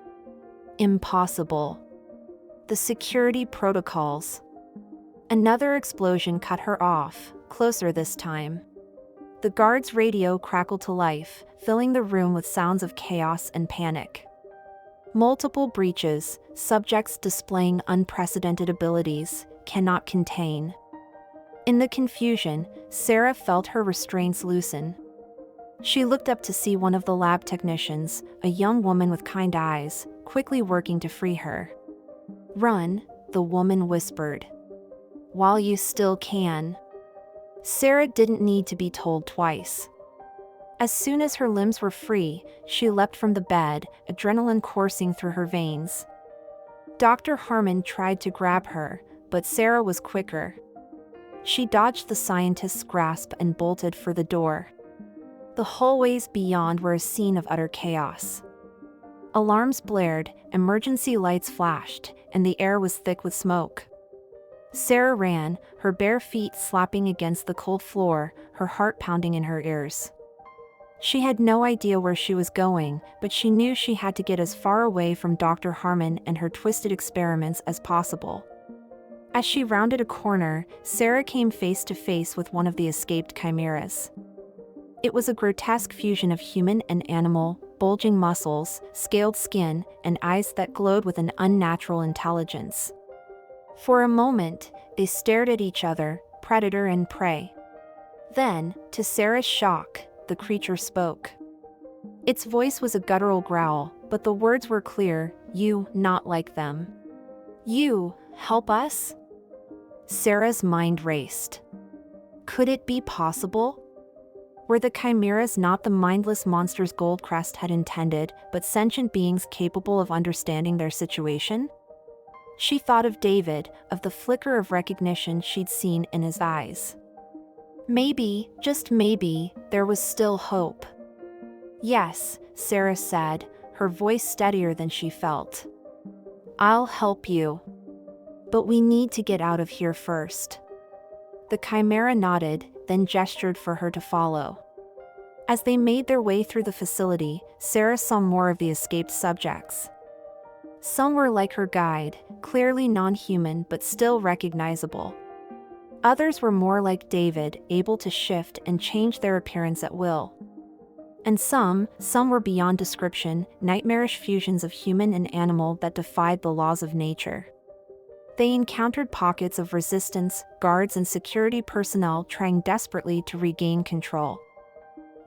"Impossible. The security protocols." Another explosion cut her off, closer this time. The guard's radio crackled to life, filling the room with sounds of chaos and panic. Multiple breaches, subjects displaying unprecedented abilities, cannot contain. In the confusion, Sarah felt her restraints loosen. She looked up to see one of the lab technicians, a young woman with kind eyes, quickly working to free her. "Run," the woman whispered. "While you still can." Sarah didn't need to be told twice. As soon as her limbs were free, she leapt from the bed, adrenaline coursing through her veins. Dr. Harmon tried to grab her, but Sarah was quicker. She dodged the scientist's grasp and bolted for the door. The hallways beyond were a scene of utter chaos. Alarms blared, emergency lights flashed, and the air was thick with smoke. Sarah ran, her bare feet slapping against the cold floor, her heart pounding in her ears. She had no idea where she was going, but she knew she had to get as far away from Dr. Harmon and her twisted experiments as possible. As she rounded a corner, Sarah came face to face with one of the escaped chimeras. It was a grotesque fusion of human and animal, bulging muscles, scaled skin, and eyes that glowed with an unnatural intelligence. For a moment, they stared at each other, predator and prey. Then, to Sarah's shock, the creature spoke. Its voice was a guttural growl, but the words were clear: "You, not like them. You, help us?" Sarah's mind raced. Could it be possible? Were the chimeras not the mindless monsters Goldcrest had intended, but sentient beings capable of understanding their situation? She thought of David, of the flicker of recognition she'd seen in his eyes. Maybe, just maybe, there was still hope. "Yes," Sarah said, her voice steadier than she felt. "I'll help you. But we need to get out of here first." The chimera nodded, then gestured for her to follow. As they made their way through the facility, Sarah saw more of the escaped subjects. Some were like her guide, clearly non-human but still recognizable. Others were more like David, able to shift and change their appearance at will. And some were beyond description, nightmarish fusions of human and animal that defied the laws of nature. They encountered pockets of resistance, guards and security personnel trying desperately to regain control.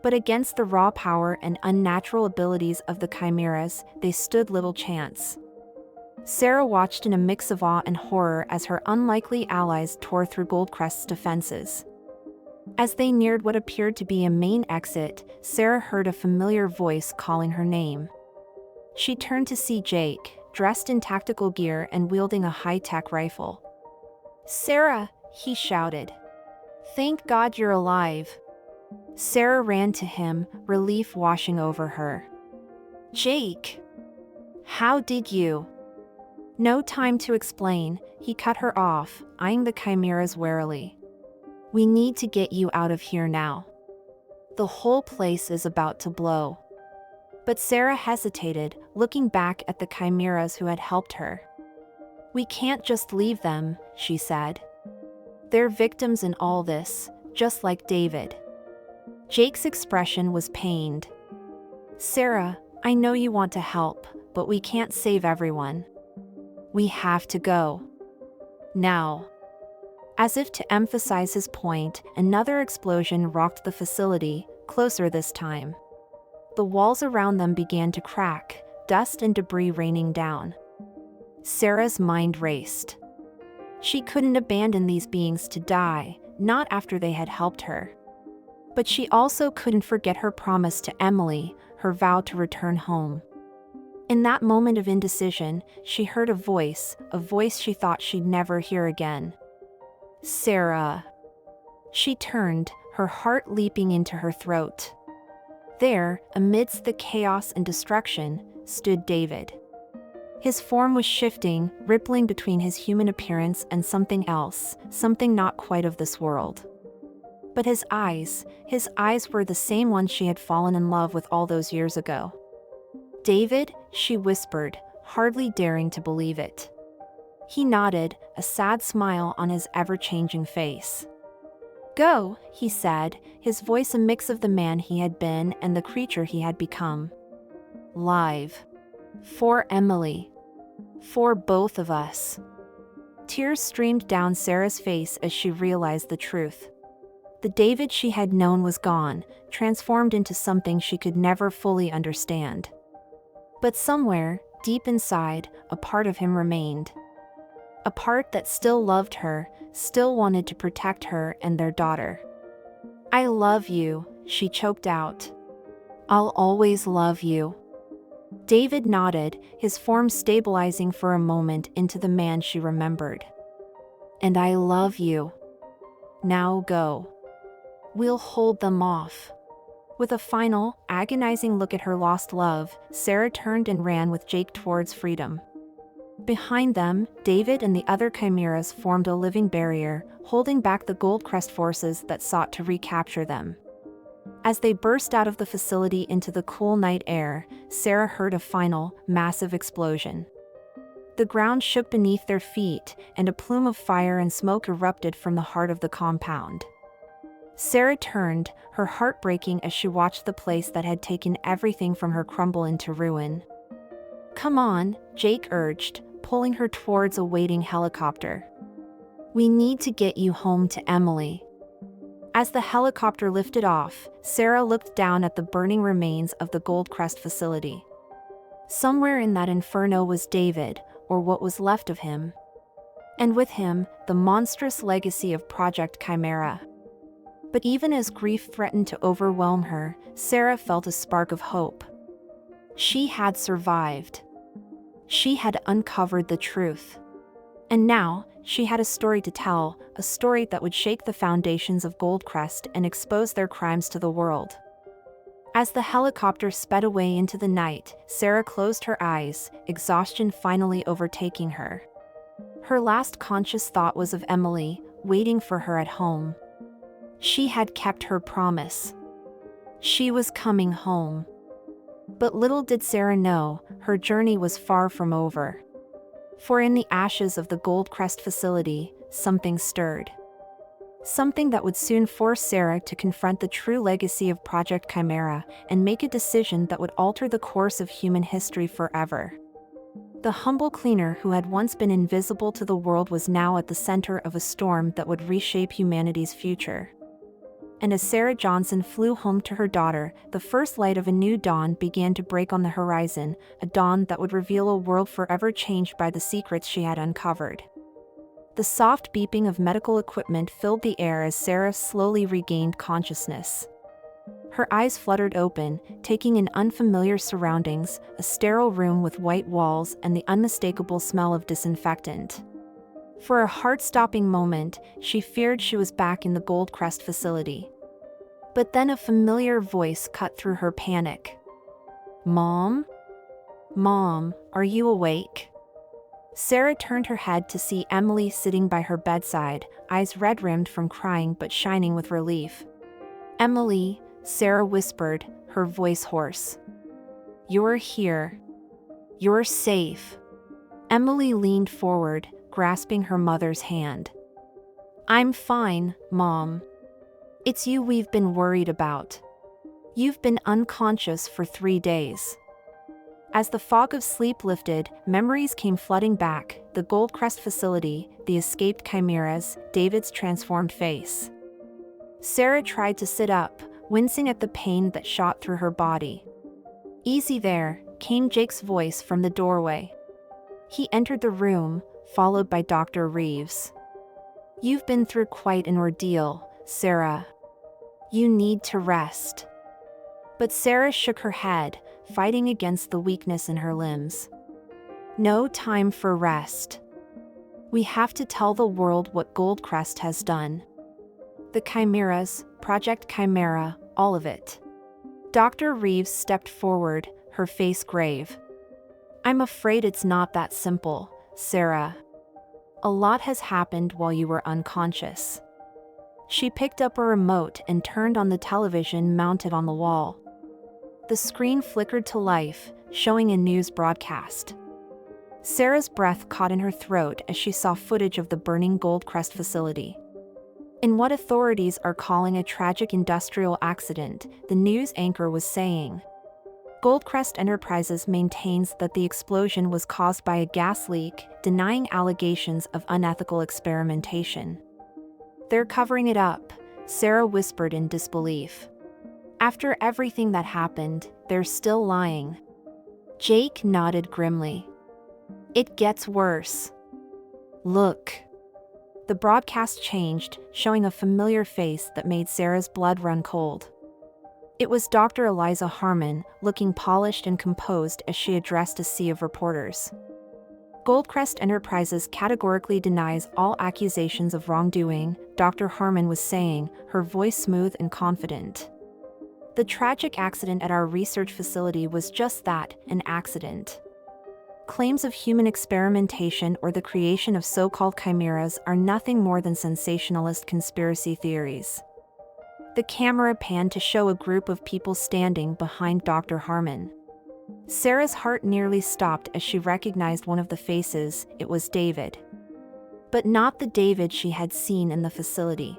But against the raw power and unnatural abilities of the chimeras, they stood little chance. Sarah watched in a mix of awe and horror as her unlikely allies tore through Goldcrest's defenses. As they neared what appeared to be a main exit, Sarah heard a familiar voice calling her name. She turned to see Jake, dressed in tactical gear and wielding a high-tech rifle. "Sarah," he shouted. "Thank God you're alive." Sarah ran to him, relief washing over her. Jake! How did you? No time to explain, he cut her off, eyeing the chimeras warily. We need to get you out of here now. The whole place is about to blow. But Sarah hesitated, looking back at the chimeras who had helped her. We can't just leave them, she said. They're victims in all this, just like David. Jake's expression was pained. Sarah, I know you want to help, but we can't save everyone. We have to go. Now. As if to emphasize his point, another explosion rocked the facility, closer this time. The walls around them began to crack, dust and debris raining down. Sarah's mind raced. She couldn't abandon these beings to die, not after they had helped her. But she also couldn't forget her promise to Emily, her vow to return home. In that moment of indecision, she heard a voice she thought she'd never hear again. Sarah. She turned, her heart leaping into her throat. There, amidst the chaos and destruction, stood David. His form was shifting, rippling between his human appearance and something else, something not quite of this world. But his eyes were the same ones she had fallen in love with all those years ago. David, she whispered, hardly daring to believe it. He nodded, a sad smile on his ever-changing face. Go, he said, his voice a mix of the man he had been and the creature he had become. Live. For Emily. For both of us. Tears streamed down Sarah's face as she realized the truth. The David she had known was gone, transformed into something she could never fully understand. But somewhere, deep inside, a part of him remained. A part that still loved her, still wanted to protect her and their daughter. I love you, she choked out. I'll always love you. David nodded, his form stabilizing for a moment into the man she remembered. And I love you. Now go. We'll hold them off. With a final, agonizing look at her lost love, Sarah turned and ran with Jake towards freedom. Behind them, David and the other chimeras formed a living barrier, holding back the Goldcrest forces that sought to recapture them. As they burst out of the facility into the cool night air, Sarah heard a final, massive explosion. The ground shook beneath their feet, and a plume of fire and smoke erupted from the heart of the compound. Sarah turned, her heart breaking as she watched the place that had taken everything from her crumble into ruin. Come on, Jake urged, pulling her towards a waiting helicopter. We need to get you home to Emily. As the helicopter lifted off, Sarah looked down at the burning remains of the Goldcrest facility. Somewhere in that inferno was David, or what was left of him. And with him, the monstrous legacy of Project Chimera. But even as grief threatened to overwhelm her, Sarah felt a spark of hope. She had survived. She had uncovered the truth. And now, she had a story to tell, a story that would shake the foundations of Goldcrest and expose their crimes to the world. As the helicopter sped away into the night, Sarah closed her eyes, exhaustion finally overtaking her. Her last conscious thought was of Emily, waiting for her at home. She had kept her promise. She was coming home. But little did Sarah know, her journey was far from over. For in the ashes of the Goldcrest facility, something stirred. Something that would soon force Sarah to confront the true legacy of Project Chimera and make a decision that would alter the course of human history forever. The humble cleaner who had once been invisible to the world was now at the center of a storm that would reshape humanity's future. And as Sarah Johnson flew home to her daughter, the first light of a new dawn began to break on the horizon, a dawn that would reveal a world forever changed by the secrets she had uncovered. The soft beeping of medical equipment filled the air as Sarah slowly regained consciousness. Her eyes fluttered open, taking in unfamiliar surroundings, a sterile room with white walls and the unmistakable smell of disinfectant. For a heart-stopping moment, she feared she was back in the Goldcrest facility. But then a familiar voice cut through her panic. Mom? Mom, are you awake? Sarah turned her head to see Emily sitting by her bedside, eyes red-rimmed from crying but shining with relief. Emily, Sarah whispered, her voice hoarse. You're here. You're safe. Emily leaned forward, grasping her mother's hand. I'm fine, Mom. It's you we've been worried about. You've been unconscious for 3 days. As the fog of sleep lifted, memories came flooding back, the Goldcrest facility, the escaped chimeras, David's transformed face. Sarah tried to sit up, wincing at the pain that shot through her body. Easy there, came Jake's voice from the doorway. He entered the room, followed by Dr. Reeves. You've been through quite an ordeal, Sarah. You need to rest. But Sarah shook her head, fighting against the weakness in her limbs. No time for rest. We have to tell the world what Goldcrest has done. The chimeras, Project Chimera, all of it. Dr. Reeves stepped forward, her face grave. I'm afraid it's not that simple, Sarah. A lot has happened while you were unconscious. She picked up a remote and turned on the television mounted on the wall. The screen flickered to life, showing a news broadcast. Sarah's breath caught in her throat as she saw footage of the burning Goldcrest facility. In what authorities are calling a tragic industrial accident, the news anchor was saying. Goldcrest Enterprises maintains that the explosion was caused by a gas leak, denying allegations of unethical experimentation. They're covering it up, Sarah whispered in disbelief. After everything that happened, they're still lying. Jake nodded grimly. It gets worse. Look. The broadcast changed, showing a familiar face that made Sarah's blood run cold. It was Dr. Eliza Harmon, looking polished and composed as she addressed a sea of reporters. Goldcrest Enterprises categorically denies all accusations of wrongdoing, Dr. Harmon was saying, her voice smooth and confident. The tragic accident at our research facility was just that, an accident. Claims of human experimentation or the creation of so-called chimeras are nothing more than sensationalist conspiracy theories. The camera panned to show a group of people standing behind Dr. Harmon. Sarah's heart nearly stopped as she recognized one of the faces. It was David. But not the David she had seen in the facility.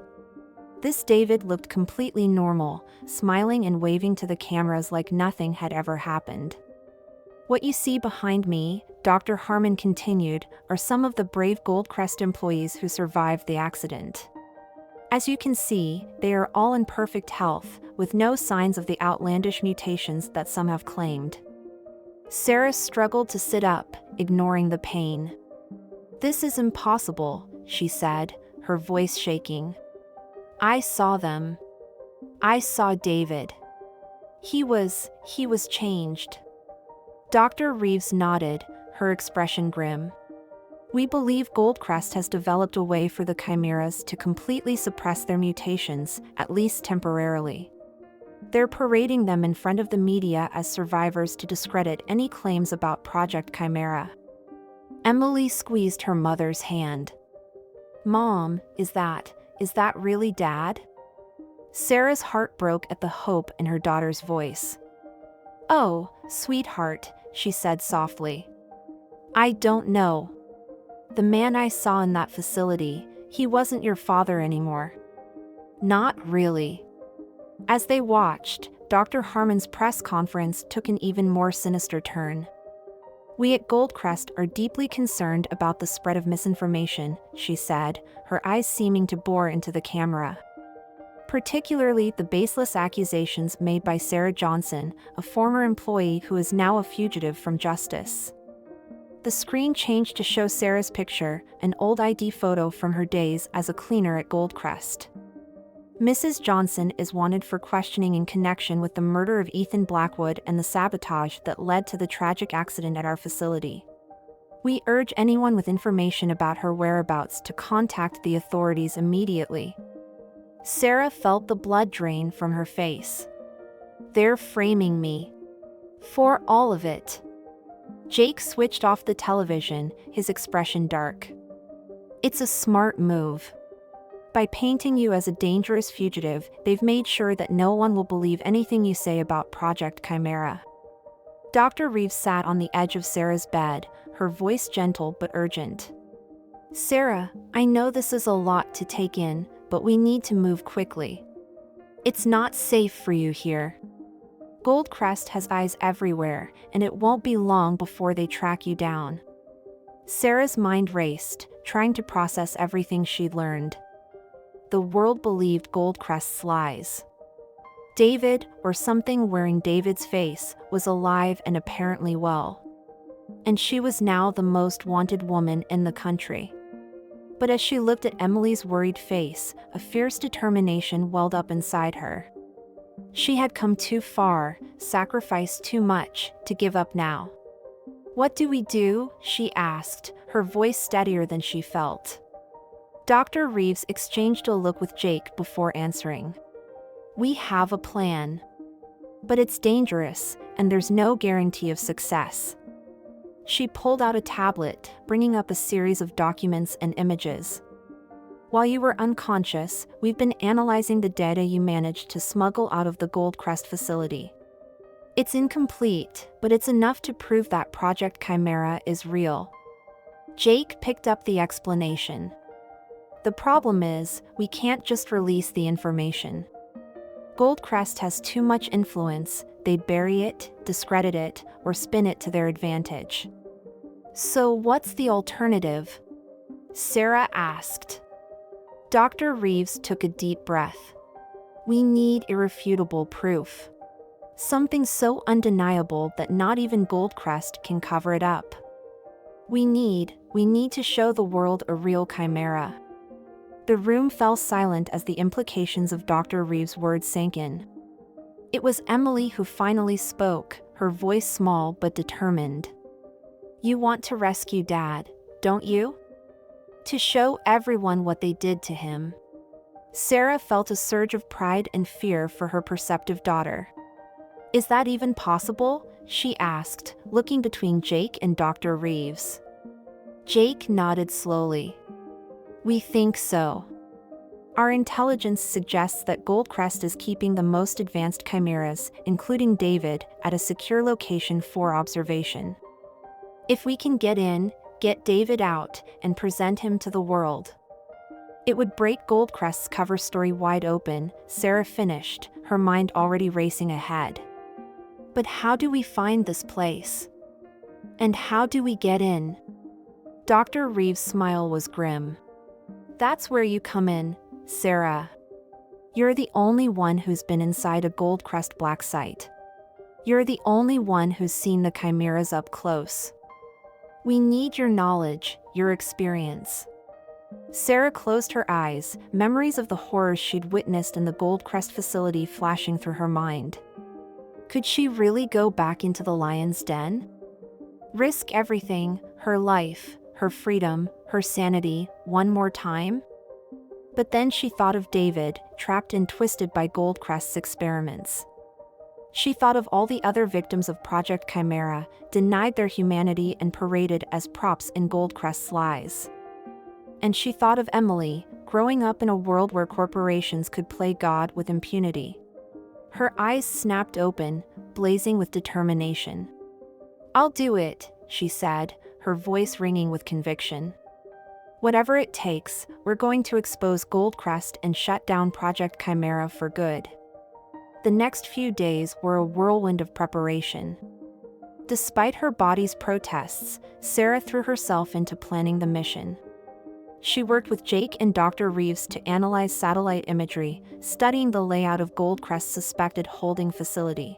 This David looked completely normal, smiling and waving to the cameras like nothing had ever happened. What you see behind me, Dr. Harmon continued, are some of the brave Goldcrest employees who survived the accident. As you can see, they are all in perfect health, with no signs of the outlandish mutations that some have claimed. Sarah struggled to sit up, ignoring the pain. This is impossible, she said, her voice shaking. I saw them. I saw David. He was changed. Dr. Reeves nodded, her expression grim. We believe Goldcrest has developed a way for the chimeras to completely suppress their mutations, at least temporarily. They're parading them in front of the media as survivors to discredit any claims about Project Chimera. Emily squeezed her mother's hand. Mom, is that really Dad? Sarah's heart broke at the hope in her daughter's voice. Oh, sweetheart, she said softly. I don't know. The man I saw in that facility, he wasn't your father anymore. Not really. As they watched, Dr. Harmon's press conference took an even more sinister turn. We at Goldcrest are deeply concerned about the spread of misinformation, she said, her eyes seeming to bore into the camera. Particularly the baseless accusations made by Sarah Johnson, a former employee who is now a fugitive from justice. The screen changed to show Sarah's picture, an old ID photo from her days as a cleaner at Goldcrest. Mrs. Johnson is wanted for questioning in connection with the murder of Ethan Blackwood and the sabotage that led to the tragic accident at our facility. We urge anyone with information about her whereabouts to contact the authorities immediately. Sarah felt the blood drain from her face. They're framing me. For all of it. Jake switched off the television, his expression dark. It's a smart move. By painting you as a dangerous fugitive, they've made sure that no one will believe anything you say about Project Chimera. Dr. Reeves sat on the edge of Sarah's bed, her voice gentle but urgent. Sarah, I know this is a lot to take in, but we need to move quickly. It's not safe for you here. Goldcrest has eyes everywhere, and it won't be long before they track you down. Sarah's mind raced, trying to process everything she'd learned. The world believed Goldcrest's lies. David, or something wearing David's face, was alive and apparently well. And she was now the most wanted woman in the country. But as she looked at Emily's worried face, a fierce determination welled up inside her. She had come too far, sacrificed too much, to give up now. What do we do? She asked, her voice steadier than she felt. Dr. Reeves exchanged a look with Jake before answering. We have a plan. But it's dangerous, and there's no guarantee of success. She pulled out a tablet, bringing up a series of documents and images. While you were unconscious, we've been analyzing the data you managed to smuggle out of the Goldcrest facility. It's incomplete, but it's enough to prove that Project Chimera is real. Jake picked up the explanation. The problem is, we can't just release the information. Goldcrest has too much influence, they'd bury it, discredit it, or spin it to their advantage. So what's the alternative? Sarah asked. Dr. Reeves took a deep breath. We need irrefutable proof. Something so undeniable that not even Goldcrest can cover it up. We need to show the world a real chimera. The room fell silent as the implications of Dr. Reeves' words sank in. It was Emily who finally spoke, her voice small but determined. You want to rescue Dad, don't you? To show everyone what they did to him. Sarah felt a surge of pride and fear for her perceptive daughter. Is that even possible? She asked, looking between Jake and Dr. Reeves. Jake nodded slowly. We think so. Our intelligence suggests that Goldcrest is keeping the most advanced chimeras, including David, at a secure location for observation. If we can get in, get David out, and present him to the world. It would break Goldcrest's cover story wide open, Sarah finished, her mind already racing ahead. But how do we find this place? And how do we get in? Dr. Reeves' smile was grim. That's where you come in, Sarah. You're the only one who's been inside a Goldcrest black site. You're the only one who's seen the chimeras up close. We need your knowledge, your experience. Sarah closed her eyes, memories of the horrors she'd witnessed in the Goldcrest facility flashing through her mind. Could she really go back into the lion's den? Risk everything, her life, her freedom, her sanity, one more time? But then she thought of David, trapped and twisted by Goldcrest's experiments. She thought of all the other victims of Project Chimera, denied their humanity and paraded as props in Goldcrest's lies. And she thought of Emily, growing up in a world where corporations could play God with impunity. Her eyes snapped open, blazing with determination. I'll do it, she said, her voice ringing with conviction. Whatever it takes, we're going to expose Goldcrest and shut down Project Chimera for good. The next few days were a whirlwind of preparation. Despite her body's protests, Sarah threw herself into planning the mission. She worked with Jake and Dr. Reeves to analyze satellite imagery, studying the layout of Goldcrest's suspected holding facility.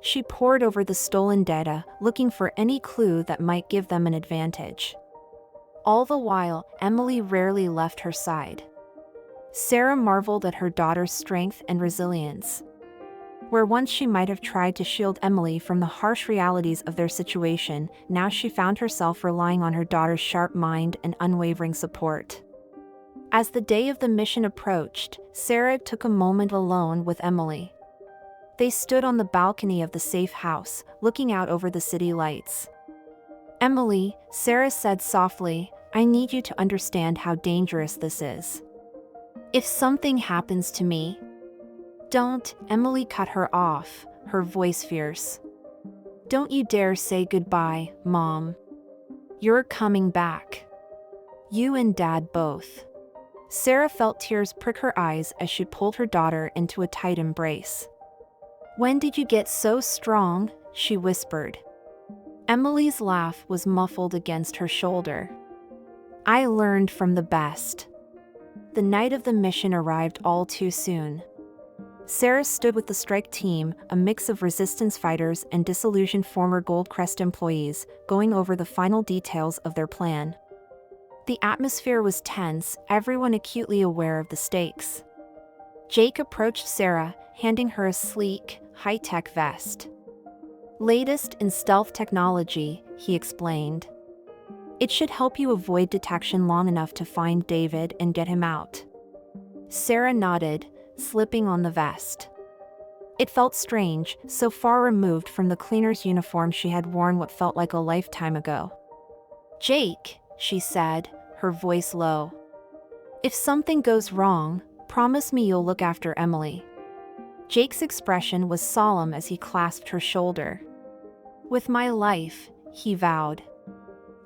She pored over the stolen data, looking for any clue that might give them an advantage. All the while, Emily rarely left her side. Sarah marveled at her daughter's strength and resilience. Where once she might have tried to shield Emily from the harsh realities of their situation, now she found herself relying on her daughter's sharp mind and unwavering support. As the day of the mission approached, Sarah took a moment alone with Emily. They stood on the balcony of the safe house, looking out over the city lights. Emily, Sarah said softly, I need you to understand how dangerous this is. If something happens to me, don't, Emily cut her off, her voice fierce. Don't you dare say goodbye, Mom. You're coming back. You and Dad both. Sarah felt tears prick her eyes as she pulled her daughter into a tight embrace. When did you get so strong? She whispered. Emily's laugh was muffled against her shoulder. I learned from the best. The night of the mission arrived all too soon. Sarah stood with the strike team, a mix of resistance fighters and disillusioned former Goldcrest employees, going over the final details of their plan. The atmosphere was tense, everyone acutely aware of the stakes. Jake approached Sarah, handing her a sleek, high-tech vest. Latest in stealth technology, he explained. It should help you avoid detection long enough to find David and get him out. Sarah nodded, slipping on the vest. It felt strange, so far removed from the cleaner's uniform she had worn what felt like a lifetime ago. Jake, she said, her voice low. If something goes wrong, promise me you'll look after Emily. Jake's expression was solemn as he clasped her shoulder. With my life, he vowed.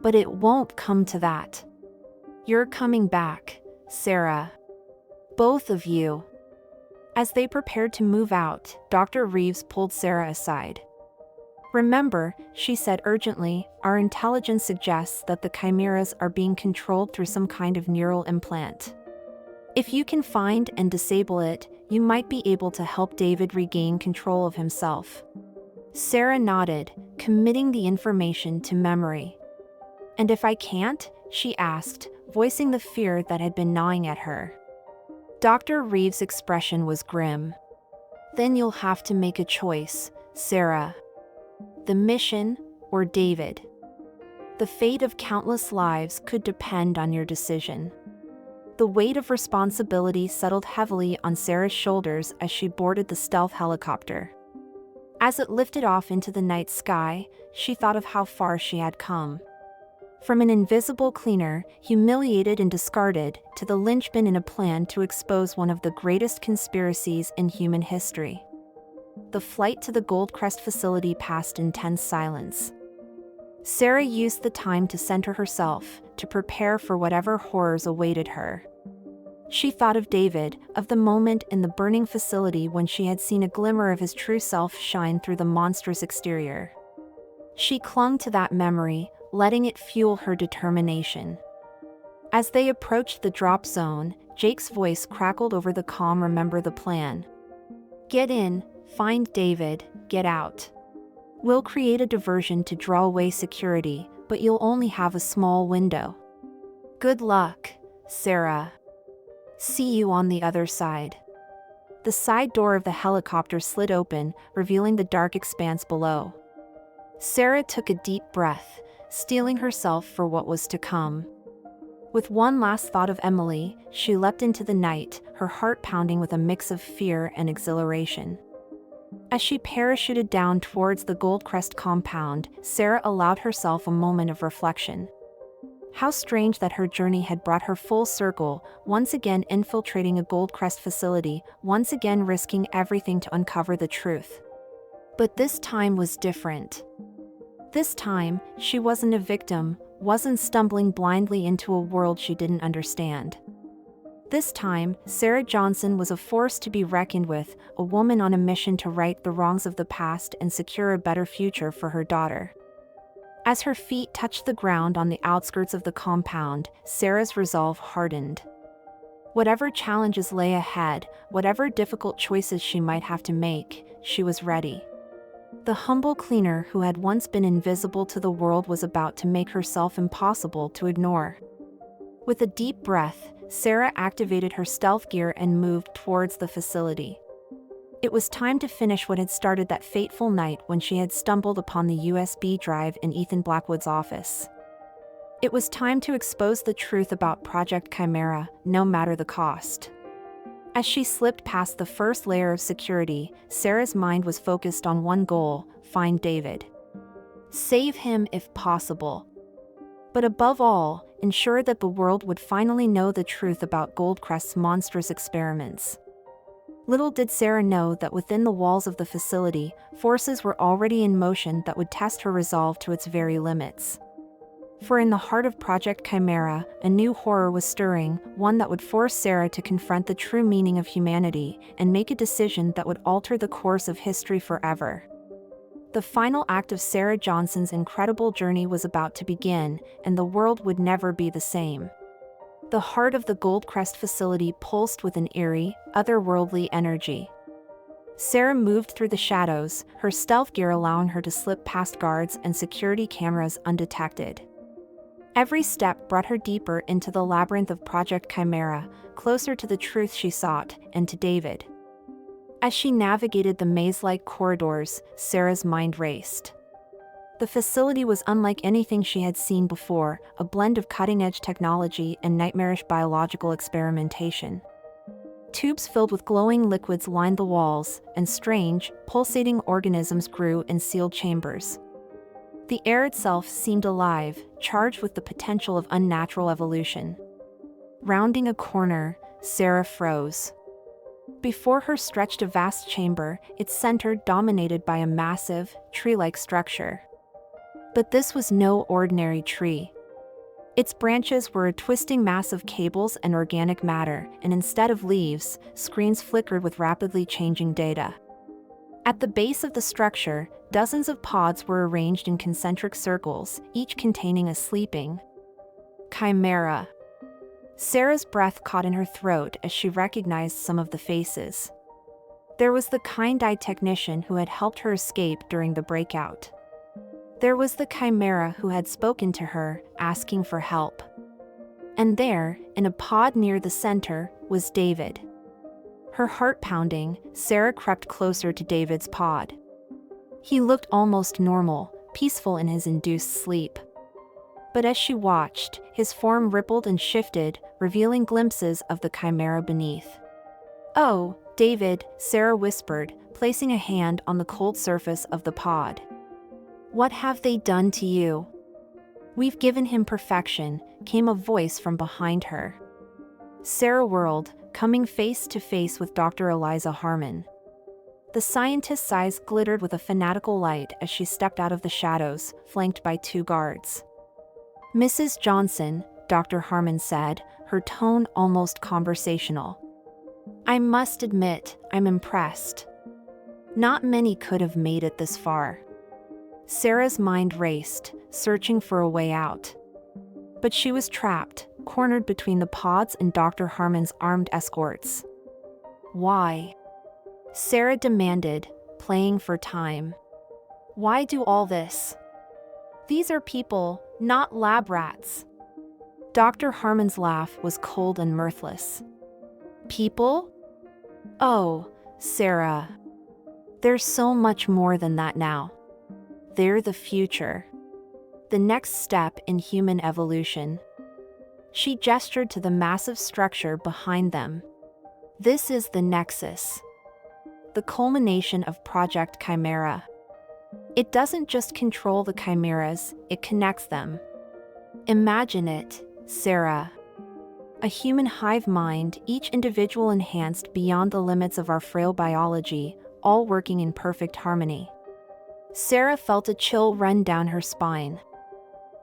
But it won't come to that. You're coming back, Sarah. Both of you. As they prepared to move out, Dr. Reeves pulled Sarah aside. Remember, she said urgently, our intelligence suggests that the chimeras are being controlled through some kind of neural implant. If you can find and disable it, you might be able to help David regain control of himself. Sarah nodded, committing the information to memory. And if I can't? She asked, voicing the fear that had been gnawing at her. Dr. Reeves' expression was grim. Then you'll have to make a choice, Sarah. The mission, or David. The fate of countless lives could depend on your decision. The weight of responsibility settled heavily on Sarah's shoulders as she boarded the stealth helicopter. As it lifted off into the night sky, she thought of how far she had come. From an invisible cleaner, humiliated and discarded, to the linchpin in a plan to expose one of the greatest conspiracies in human history. The flight to the Goldcrest facility passed in tense silence. Sarah used the time to center herself, to prepare for whatever horrors awaited her. She thought of David, of the moment in the burning facility when she had seen a glimmer of his true self shine through the monstrous exterior. She clung to that memory, letting it fuel her determination. As they approached the drop zone, Jake's voice crackled over the comm. Remember the plan. Get in, find David, get out. We'll create a diversion to draw away security, but you'll only have a small window. Good luck, Sarah. See you on the other side. The side door of the helicopter slid open, revealing the dark expanse below. Sarah took a deep breath, steeling herself for what was to come. With one last thought of Emily, she leapt into the night, her heart pounding with a mix of fear and exhilaration. As she parachuted down towards the Goldcrest compound, Sarah allowed herself a moment of reflection. How strange that her journey had brought her full circle, once again infiltrating a Goldcrest facility, once again risking everything to uncover the truth. But this time was different. This time, she wasn't a victim, wasn't stumbling blindly into a world she didn't understand. This time, Sarah Johnson was a force to be reckoned with, a woman on a mission to right the wrongs of the past and secure a better future for her daughter. As her feet touched the ground on the outskirts of the compound, Sarah's resolve hardened. Whatever challenges lay ahead, whatever difficult choices she might have to make, she was ready. The humble cleaner who had once been invisible to the world was about to make herself impossible to ignore. With a deep breath, Sarah activated her stealth gear and moved towards the facility. It was time to finish what had started that fateful night when she had stumbled upon the USB drive in Ethan Blackwood's office. It was time to expose the truth about Project Chimera, no matter the cost. As she slipped past the first layer of security, Sarah's mind was focused on one goal: find David. Save him if possible. But above all, ensure that the world would finally know the truth about Goldcrest's monstrous experiments. Little did Sarah know that within the walls of the facility, forces were already in motion that would test her resolve to its very limits. For in the heart of Project Chimera, a new horror was stirring, one that would force Sarah to confront the true meaning of humanity and make a decision that would alter the course of history forever. The final act of Sarah Johnson's incredible journey was about to begin, and the world would never be the same. The heart of the Goldcrest facility pulsed with an eerie, otherworldly energy. Sarah moved through the shadows, her stealth gear allowing her to slip past guards and security cameras undetected. Every step brought her deeper into the labyrinth of Project Chimera, closer to the truth she sought, and to David. As she navigated the maze-like corridors, Sarah's mind raced. The facility was unlike anything she had seen before, a blend of cutting-edge technology and nightmarish biological experimentation. Tubes filled with glowing liquids lined the walls, and strange, pulsating organisms grew in sealed chambers. The air itself seemed alive, charged with the potential of unnatural evolution. Rounding a corner, Sarah froze. Before her stretched a vast chamber, its center dominated by a massive, tree-like structure. But this was no ordinary tree. Its branches were a twisting mass of cables and organic matter, and instead of leaves, screens flickered with rapidly changing data. At the base of the structure, dozens of pods were arranged in concentric circles, each containing a sleeping chimera. Sarah's breath caught in her throat as she recognized some of the faces. There was the kind-eyed technician who had helped her escape during the breakout. There was the chimera who had spoken to her, asking for help. And there, in a pod near the center, was David. Her heart pounding, Sarah crept closer to David's pod. He looked almost normal, peaceful in his induced sleep. But as she watched, his form rippled and shifted, revealing glimpses of the chimera beneath. "Oh, David," Sarah whispered, placing a hand on the cold surface of the pod. "What have they done to you?" "We've given him perfection," came a voice from behind her. Sarah whirled, coming face to face with Dr. Eliza Harmon. The scientist's eyes glittered with a fanatical light as she stepped out of the shadows, flanked by two guards. "Mrs. Johnson," Dr. Harmon said, her tone almost conversational. "I must admit, I'm impressed. Not many could have made it this far." Sarah's mind raced, searching for a way out. But she was trapped, cornered between the pods and Dr. Harmon's armed escorts. "Why?" Sarah demanded, playing for time. "Why do all this? These are people, not lab rats." Dr. Harmon's laugh was cold and mirthless. "People? Oh, Sarah. There's so much more than that now. They're the future. The next step in human evolution." She gestured to the massive structure behind them. "This is the nexus. The culmination of Project Chimera. It doesn't just control the chimeras, it connects them. Imagine it, Sarah. A human hive mind, each individual enhanced beyond the limits of our frail biology, all working in perfect harmony." Sarah felt a chill run down her spine.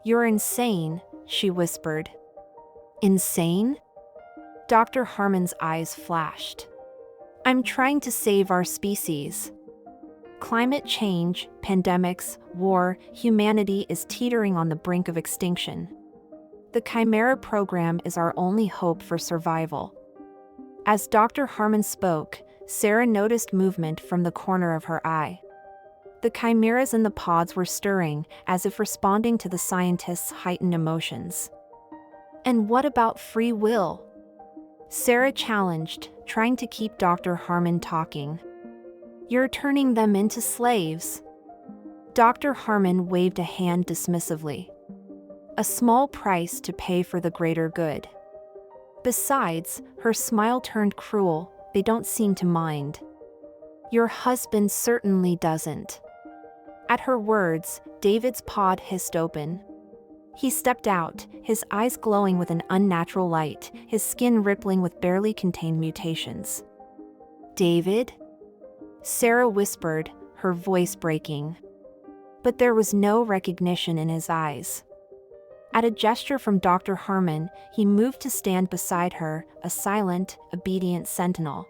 "You're insane," she whispered. "Insane?" Dr. Harmon's eyes flashed. "I'm trying to save our species. Climate change, pandemics, war, humanity is teetering on the brink of extinction. The Chimera program is our only hope for survival." As Dr. Harmon spoke, Sarah noticed movement from the corner of her eye. The chimeras in the pods were stirring, as if responding to the scientist's heightened emotions. "And what about free will?" Sarah challenged, trying to keep Dr. Harmon talking. "You're turning them into slaves." Dr. Harmon waved a hand dismissively. "A small price to pay for the greater good. Besides," her smile turned cruel, "they don't seem to mind. Your husband certainly doesn't." At her words, David's pod hissed open. He stepped out, his eyes glowing with an unnatural light, his skin rippling with barely contained mutations. "David?" Sarah whispered, her voice breaking. But there was no recognition in his eyes. At a gesture from Dr. Harmon, he moved to stand beside her, a silent, obedient sentinel.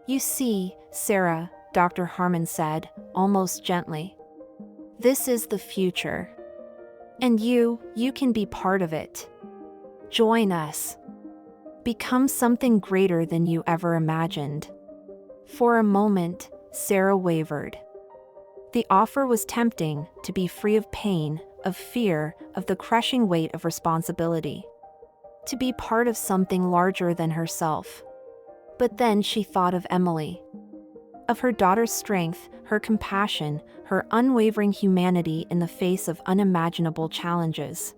"You see, Sarah," Dr. Harmon said, almost gently. "This is the future. And you can be part of it. Join us. Become something greater than you ever imagined." For a moment, Sarah wavered. The offer was tempting, to be free of pain, of fear, of the crushing weight of responsibility. To be part of something larger than herself. But then she thought of Emily. Of her daughter's strength, her compassion, her unwavering humanity in the face of unimaginable challenges.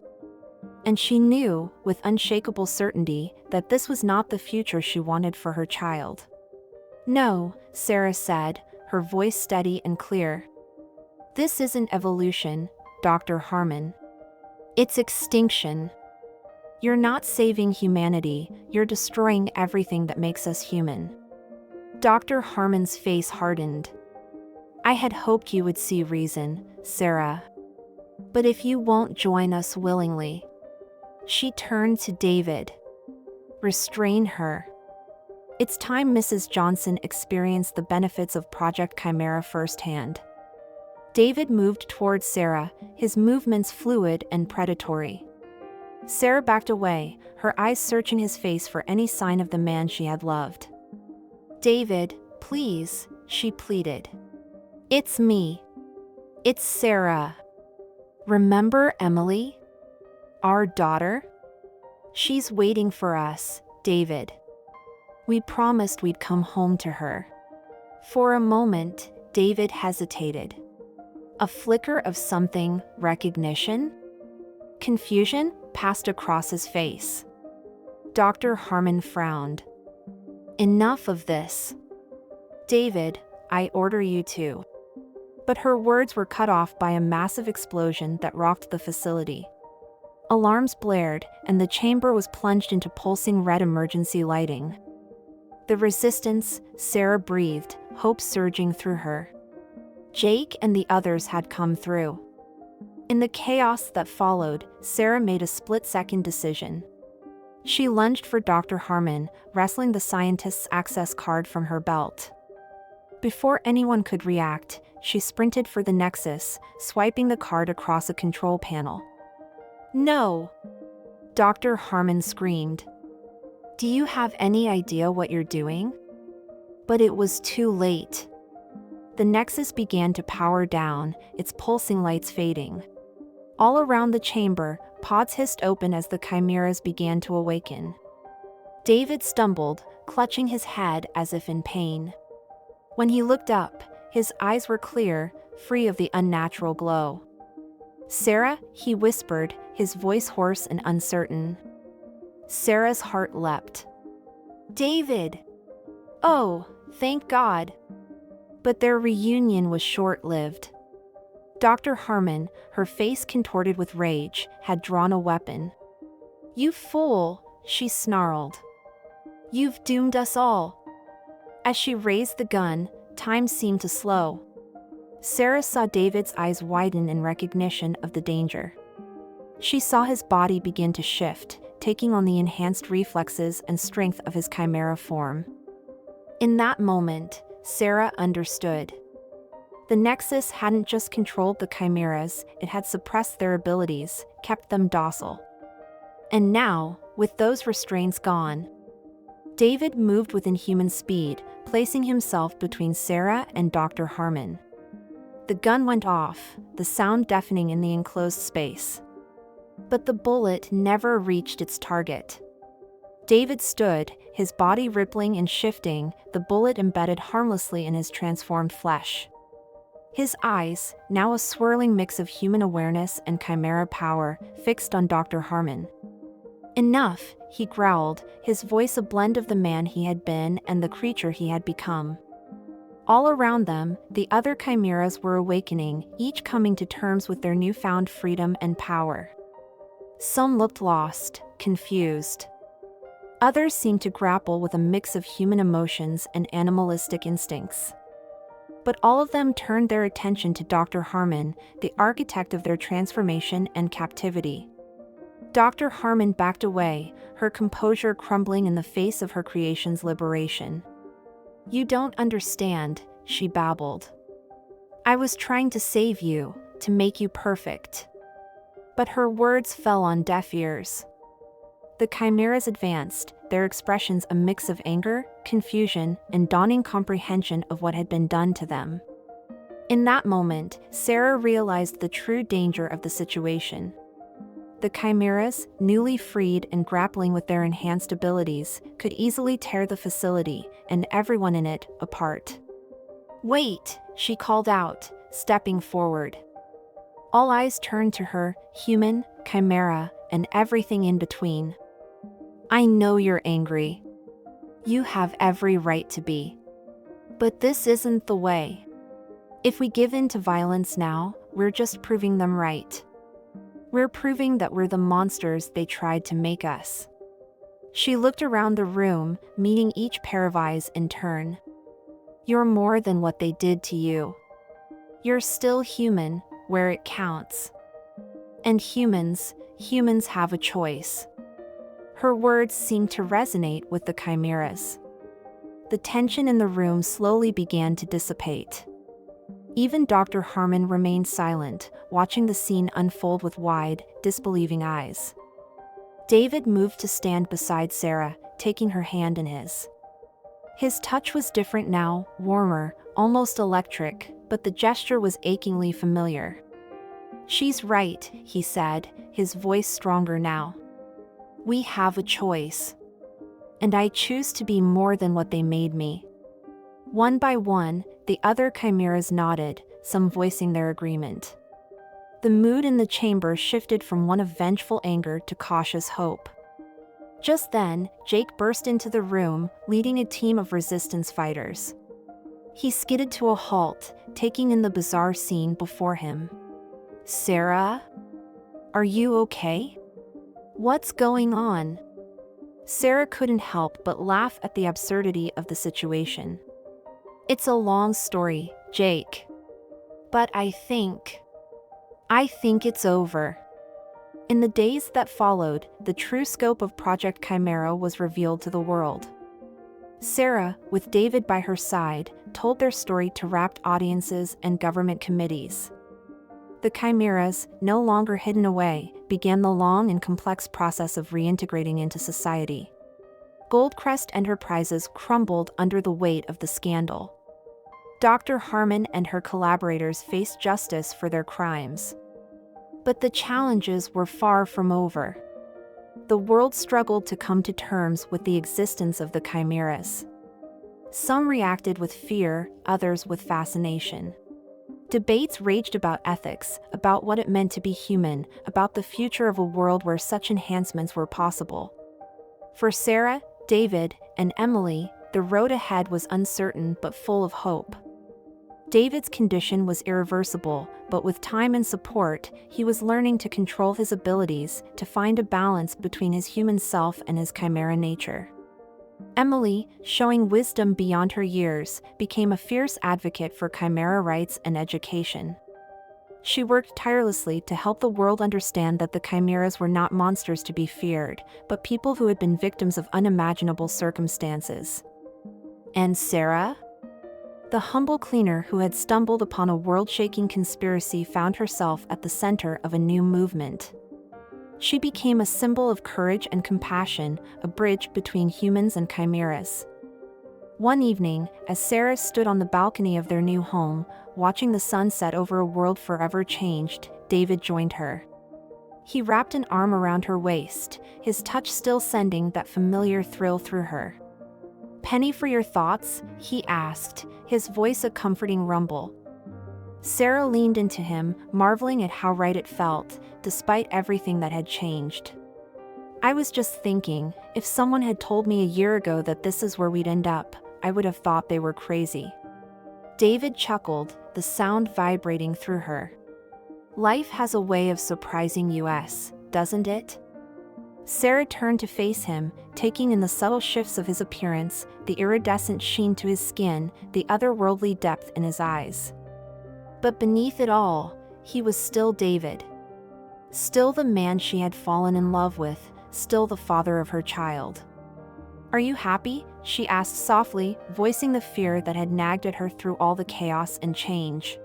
And she knew, with unshakable certainty, that this was not the future she wanted for her child. "No," Sarah said, her voice steady and clear. "This isn't evolution, Dr. Harmon. It's extinction. You're not saving humanity, you're destroying everything that makes us human." Dr. Harmon's face hardened. "I had hoped you would see reason, Sarah. But if you won't join us willingly..." She turned to David. "Restrain her. It's time Mrs. Johnson experienced the benefits of Project Chimera firsthand." David moved towards Sarah, his movements fluid and predatory. Sarah backed away, her eyes searching his face for any sign of the man she had loved. "David, please," she pleaded. "It's me. It's Sarah. Remember Emily? Our daughter? She's waiting for us, David. We promised we'd come home to her." For a moment, David hesitated. A flicker of something, recognition? Confusion, passed across his face. Dr. Harmon frowned. "Enough of this. David, I order you to..." But her words were cut off by a massive explosion that rocked the facility. Alarms blared, and the chamber was plunged into pulsing red emergency lighting. "The resistance," Sarah breathed, hope surging through her. Jake and the others had come through. In the chaos that followed, Sarah made a split-second decision. She lunged for Dr. Harmon, wresting the scientist's access card from her belt. Before anyone could react, she sprinted for the Nexus, swiping the card across a control panel. "No!" Dr. Harmon screamed. "Do you have any idea what you're doing?" But it was too late. The Nexus began to power down, its pulsing lights fading. All around the chamber, pods hissed open as the chimeras began to awaken. David stumbled, clutching his head as if in pain. When he looked up, his eyes were clear, free of the unnatural glow. "Sarah," he whispered, his voice hoarse and uncertain. Sarah's heart leapt. "David! Oh, thank God!" But their reunion was short-lived. Dr. Harmon, her face contorted with rage, had drawn a weapon. "You fool," she snarled. "You've doomed us all." As she raised the gun, time seemed to slow. Sarah saw David's eyes widen in recognition of the danger. She saw his body begin to shift, taking on the enhanced reflexes and strength of his chimera form. In that moment, Sarah understood. The Nexus hadn't just controlled the chimeras, it had suppressed their abilities, kept them docile. And now, with those restraints gone, David moved with inhuman speed, placing himself between Sarah and Dr. Harmon. The gun went off, the sound deafening in the enclosed space. But the bullet never reached its target. David stood, his body rippling and shifting, the bullet embedded harmlessly in his transformed flesh. His eyes, now a swirling mix of human awareness and chimera power, fixed on Dr. Harmon. "Enough," he growled, his voice a blend of the man he had been and the creature he had become. All around them, the other chimeras were awakening, each coming to terms with their newfound freedom and power. Some looked lost, confused. Others seemed to grapple with a mix of human emotions and animalistic instincts. But all of them turned their attention to Dr. Harmon, the architect of their transformation and captivity. Dr. Harmon backed away, her composure crumbling in the face of her creation's liberation. "You don't understand," she babbled. "I was trying to save you, to make you perfect." But her words fell on deaf ears. The chimeras advanced, their expressions a mix of anger, confusion, and dawning comprehension of what had been done to them. In that moment, Sarah realized the true danger of the situation. The chimeras, newly freed and grappling with their enhanced abilities, could easily tear the facility, and everyone in it, apart. "Wait," she called out, stepping forward. All eyes turned to her, human, chimera, and everything in between. "I know you're angry. You have every right to be. But this isn't the way. If we give in to violence now, we're just proving them right. We're proving that we're the monsters they tried to make us." She looked around the room, meeting each pair of eyes in turn. "You're more than what they did to you. You're still human, where it counts. And humans have a choice." Her words seemed to resonate with the chimeras. The tension in the room slowly began to dissipate. Even Dr. Harmon remained silent, watching the scene unfold with wide, disbelieving eyes. David moved to stand beside Sarah, taking her hand in his. His touch was different now, warmer, almost electric, but the gesture was achingly familiar. "She's right," he said, his voice stronger now. "We have a choice. And I choose to be more than what they made me." One by one, the other chimeras nodded, some voicing their agreement. The mood in the chamber shifted from one of vengeful anger to cautious hope. Just then, Jake burst into the room, leading a team of resistance fighters. He skidded to a halt, taking in the bizarre scene before him. "Sarah? Are you okay? What's going on?" Sarah couldn't help but laugh at the absurdity of the situation. "It's a long story, Jake. But I think it's over." In the days that followed, the true scope of Project Chimera was revealed to the world. Sarah, with David by her side, told their story to rapt audiences and government committees. The chimeras, no longer hidden away, began the long and complex process of reintegrating into society. Goldcrest Enterprises crumbled under the weight of the scandal. Dr. Harmon and her collaborators faced justice for their crimes. But the challenges were far from over. The world struggled to come to terms with the existence of the chimeras. Some reacted with fear, others with fascination. Debates raged about ethics, about what it meant to be human, about the future of a world where such enhancements were possible. For Sarah, David, and Emily, the road ahead was uncertain but full of hope. David's condition was irreversible, but with time and support, he was learning to control his abilities, to find a balance between his human self and his chimera nature. Emily, showing wisdom beyond her years, became a fierce advocate for chimera rights and education. She worked tirelessly to help the world understand that the chimeras were not monsters to be feared, but people who had been victims of unimaginable circumstances. And Sarah? The humble cleaner who had stumbled upon a world-shaking conspiracy found herself at the center of a new movement. She became a symbol of courage and compassion, a bridge between humans and chimeras. One evening, as Sarah stood on the balcony of their new home, watching the sun set over a world forever changed, David joined her. He wrapped an arm around her waist, his touch still sending that familiar thrill through her. "Penny for your thoughts?" he asked, his voice a comforting rumble. Sarah leaned into him, marveling at how right it felt, despite everything that had changed. "I was just thinking, if someone had told me a year ago that this is where we'd end up, I would have thought they were crazy." David chuckled, the sound vibrating through her. Life has a way of surprising us, doesn't it? Sarah turned to face him, taking in the subtle shifts of his appearance, the iridescent sheen to his skin, the otherworldly depth in his eyes. But beneath it all, he was still David. Still the man she had fallen in love with, still the father of her child. "Are you happy?" she asked softly, voicing the fear that had nagged at her through all the chaos and change.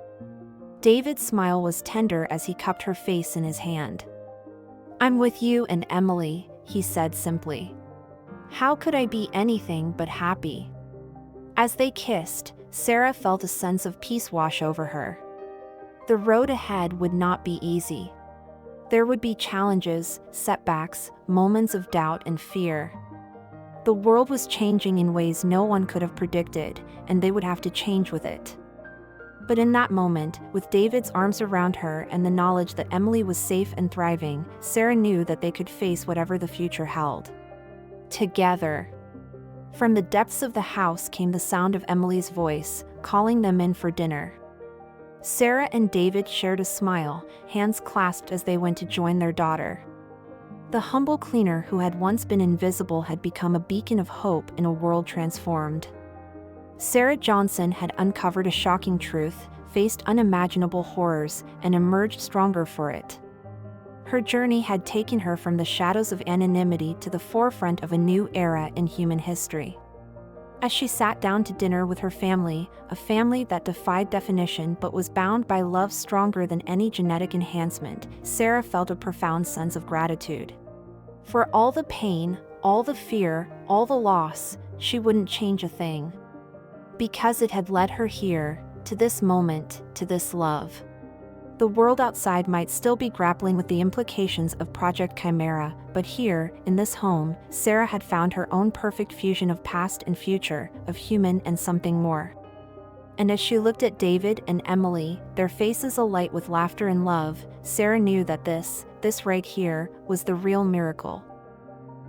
David's smile was tender as he cupped her face in his hand. "I'm with you and Emily," he said simply. "How could I be anything but happy?" As they kissed, Sarah felt a sense of peace wash over her. The road ahead would not be easy. There would be challenges, setbacks, moments of doubt and fear. The world was changing in ways no one could have predicted, and they would have to change with it. But in that moment, with David's arms around her and the knowledge that Emily was safe and thriving, Sarah knew that they could face whatever the future held. Together. From the depths of the house came the sound of Emily's voice, calling them in for dinner. Sarah and David shared a smile, hands clasped as they went to join their daughter. The humble cleaner who had once been invisible had become a beacon of hope in a world transformed. Sarah Johnson had uncovered a shocking truth, faced unimaginable horrors, and emerged stronger for it. Her journey had taken her from the shadows of anonymity to the forefront of a new era in human history. As she sat down to dinner with her family, a family that defied definition but was bound by love stronger than any genetic enhancement, Sarah felt a profound sense of gratitude. For all the pain, all the fear, all the loss, she wouldn't change a thing. Because it had led her here, to this moment, to this love. The world outside might still be grappling with the implications of Project Chimera, but here, in this home, Sarah had found her own perfect fusion of past and future, of human and something more. And as she looked at David and Emily, their faces alight with laughter and love, Sarah knew that this right here, was the real miracle.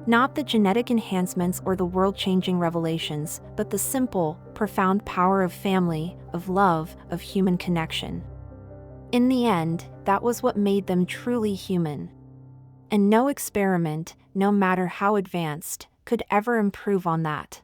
Not the genetic enhancements or the world-changing revelations, but the simple, profound power of family, of love, of human connection. In the end, that was what made them truly human. And no experiment, no matter how advanced, could ever improve on that.